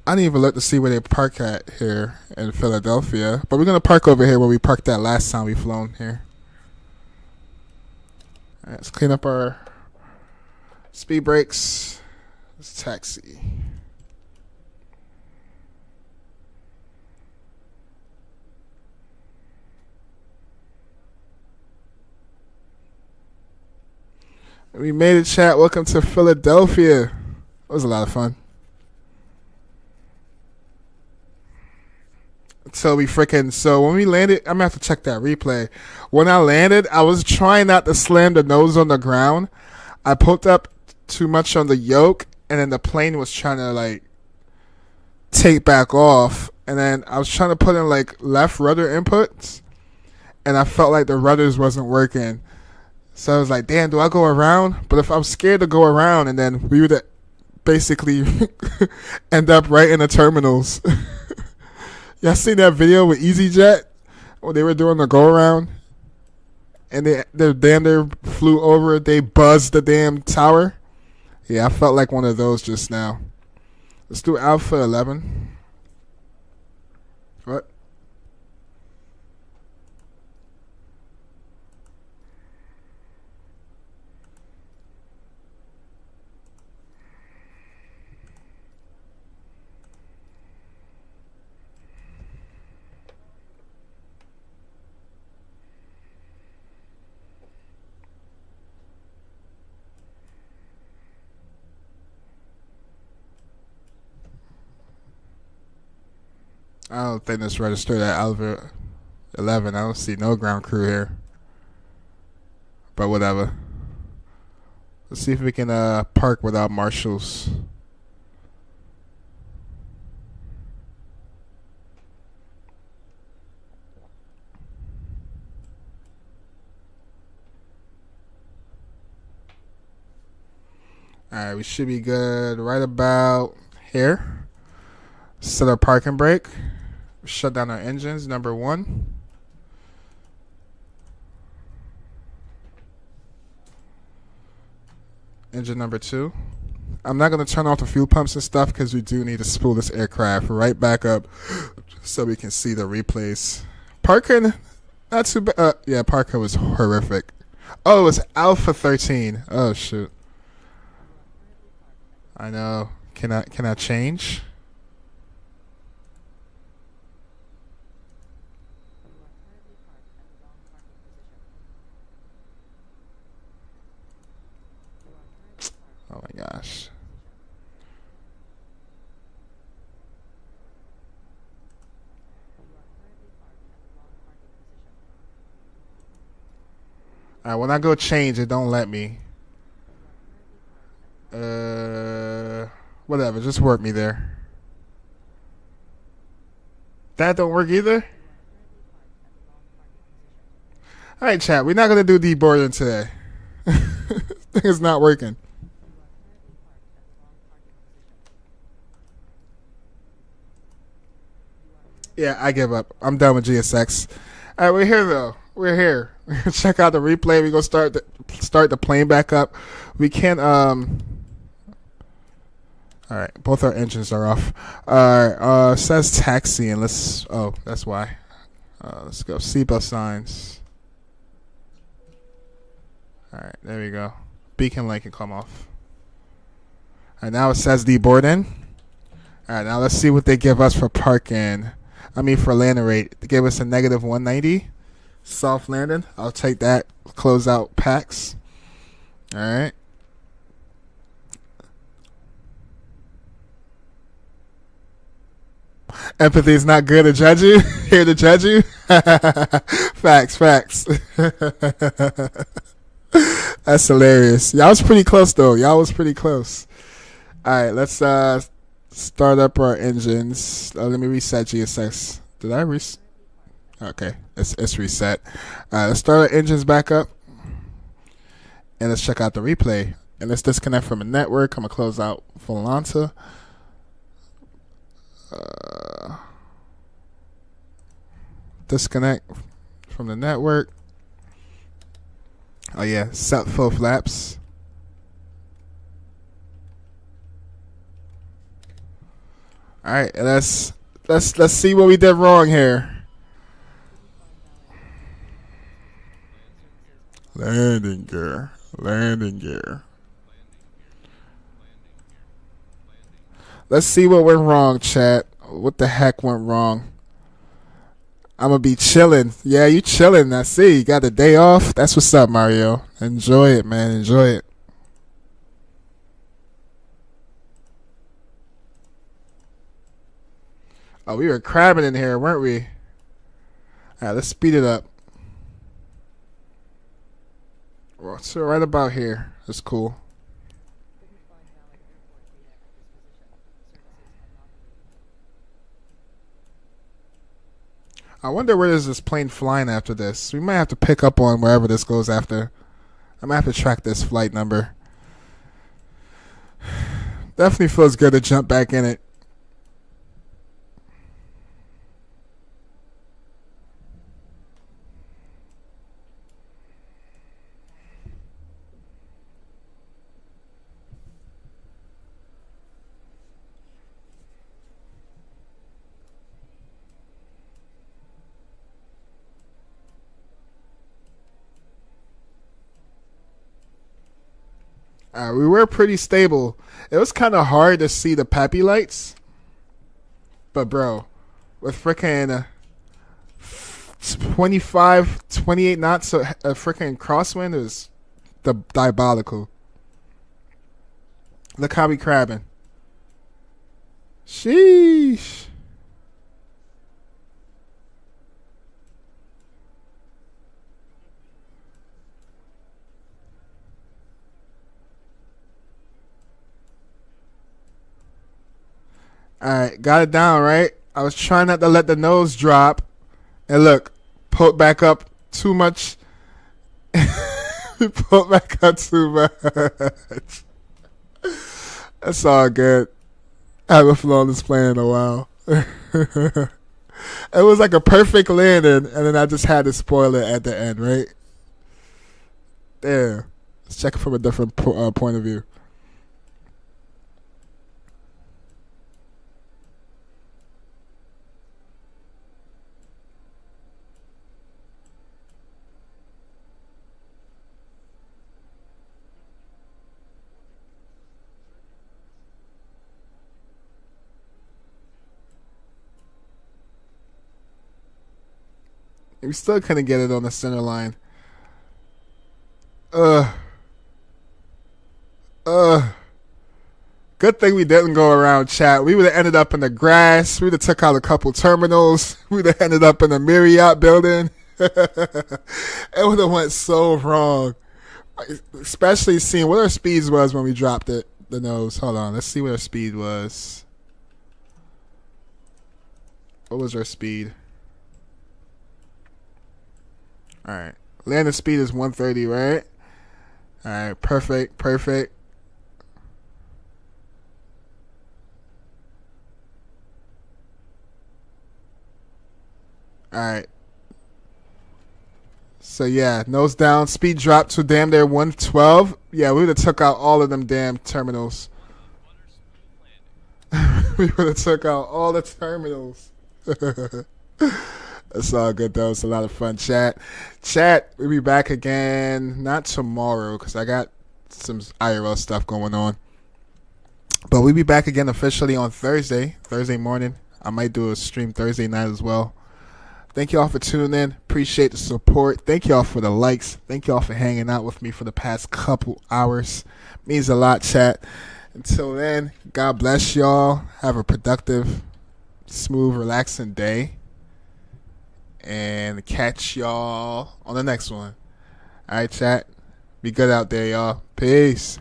I didn't even look to see where they park at here in Philadelphia. But we're going to park over here where we parked that last time we flown here. All right, let's clean up our speed brakes. Let's taxi. We made it, chat. Welcome to Philadelphia. It was a lot of fun. So when we landed, I'm gonna have to check that replay. When I landed, I was trying not to slam the nose on the ground. I pulled up too much on the yoke, and then the plane was trying to like take back off. And then I was trying to put in like left rudder inputs, and I felt like the rudders wasn't working. So I was like, damn, do I go around? But if I was scared to go around, and then we would basically end up right in the terminals. Y'all seen that video with EasyJet when they were doing the go around, and they damn near flew over. They buzzed the damn tower. Yeah, I felt like one of those just now. Let's do Alpha 11. What? I don't think this registered at Alpha 11. I don't see no ground crew here. But whatever. Let's see if we can park without marshals. Alright, we should be good right about here. Set our parking brake. Shut down our engines, number 1. Engine number 2. I'm not going to turn off the fuel pumps and stuff because we do need to spool this aircraft right back up so we can see the replays. Parking, not too bad. Yeah, parking was horrific. Oh, it was Alpha 13. Oh, shoot. I know. Can I change? Alright, when I go change, it don't let me. Whatever, just work me there. That don't work either? Alright, chat, we're not gonna do deboarding today. Thing is not working. Yeah, I give up. I'm done with GSX. Alright, we're here though. We're here. Check out the replay. We're gonna start the plane back up. We can't Alright, both our engines are off. Alright, says taxi and that's why. Let's go. Seatbelt signs. Alright, there we go. Beacon light can come off. Alright, now it says deboarding. Alright, now let's see what they give us for parking. For landing rate. They gave us a negative 190. Soft landing. I'll take that. Close out packs. Alright. Empathy is not good to judge you. Here to judge you. Facts. That's hilarious. Y'all was pretty close though. Y'all was pretty close. Alright, let's start up our engines. Let me reset GSX. Did I reset? Okay, it's reset. Let's start our engines back up. And let's check out the replay. And let's disconnect from the network. I'm going to close out Volanta. Disconnect from the network. Oh yeah, set full flaps. All right, let's see what we did wrong here. Landing gear. Let's see what went wrong, chat. What the heck went wrong? I'm gonna be chilling. Yeah, you chilling. I see. You got the day off. That's what's up, Mario. Enjoy it, man. Enjoy it. Oh, we were crabbing in here, weren't we? Alright, let's speed it up. So right about here. That's cool. I wonder where is this plane flying after this. We might have to pick up on wherever this goes after. I might have to track this flight number. Definitely feels good to jump back in it. We were pretty stable. It was kind of hard to see the pappy lights. But, bro, with freaking 25, 28 knots of a freaking crosswind is diabolical. Look how we crabbing. Sheesh. Alright, got it down, right? I was trying not to let the nose drop. And look, pulled back up too much. Pulled back up too much. That's all good. I haven't flown this plane in a while. It was like a perfect landing, and then I just had to spoil it at the end, right? There. Let's check it from a different point of view. We still couldn't get it on the center line. Good thing we didn't go around, chat. We would have ended up in the grass. We would have took out a couple terminals. We would have ended up in the Marriott building. It would have went so wrong. Especially seeing what our speeds was when we dropped it. The nose. Hold on. Let's see what our speed was. What was our speed? Alright. Landing speed is 130, right? Alright. Perfect. Perfect. Alright. So yeah, nose down, speed drop to damn near 112. Yeah, we would have took out all of them damn terminals. We would have took out all the terminals. It's all good though. It's a lot of fun. Chat, we'll be back again. Not tomorrow because I got some IRL stuff going on. But we'll be back again officially on Thursday morning. I might do a stream Thursday night as well. Thank y'all for tuning in. Appreciate the support. Thank y'all for the likes. Thank y'all for hanging out with me for the past couple hours. Means a lot, chat. Until then, God bless y'all. Have a productive, smooth, relaxing day. And catch y'all on the next one. All right, chat. Be good out there, y'all. Peace.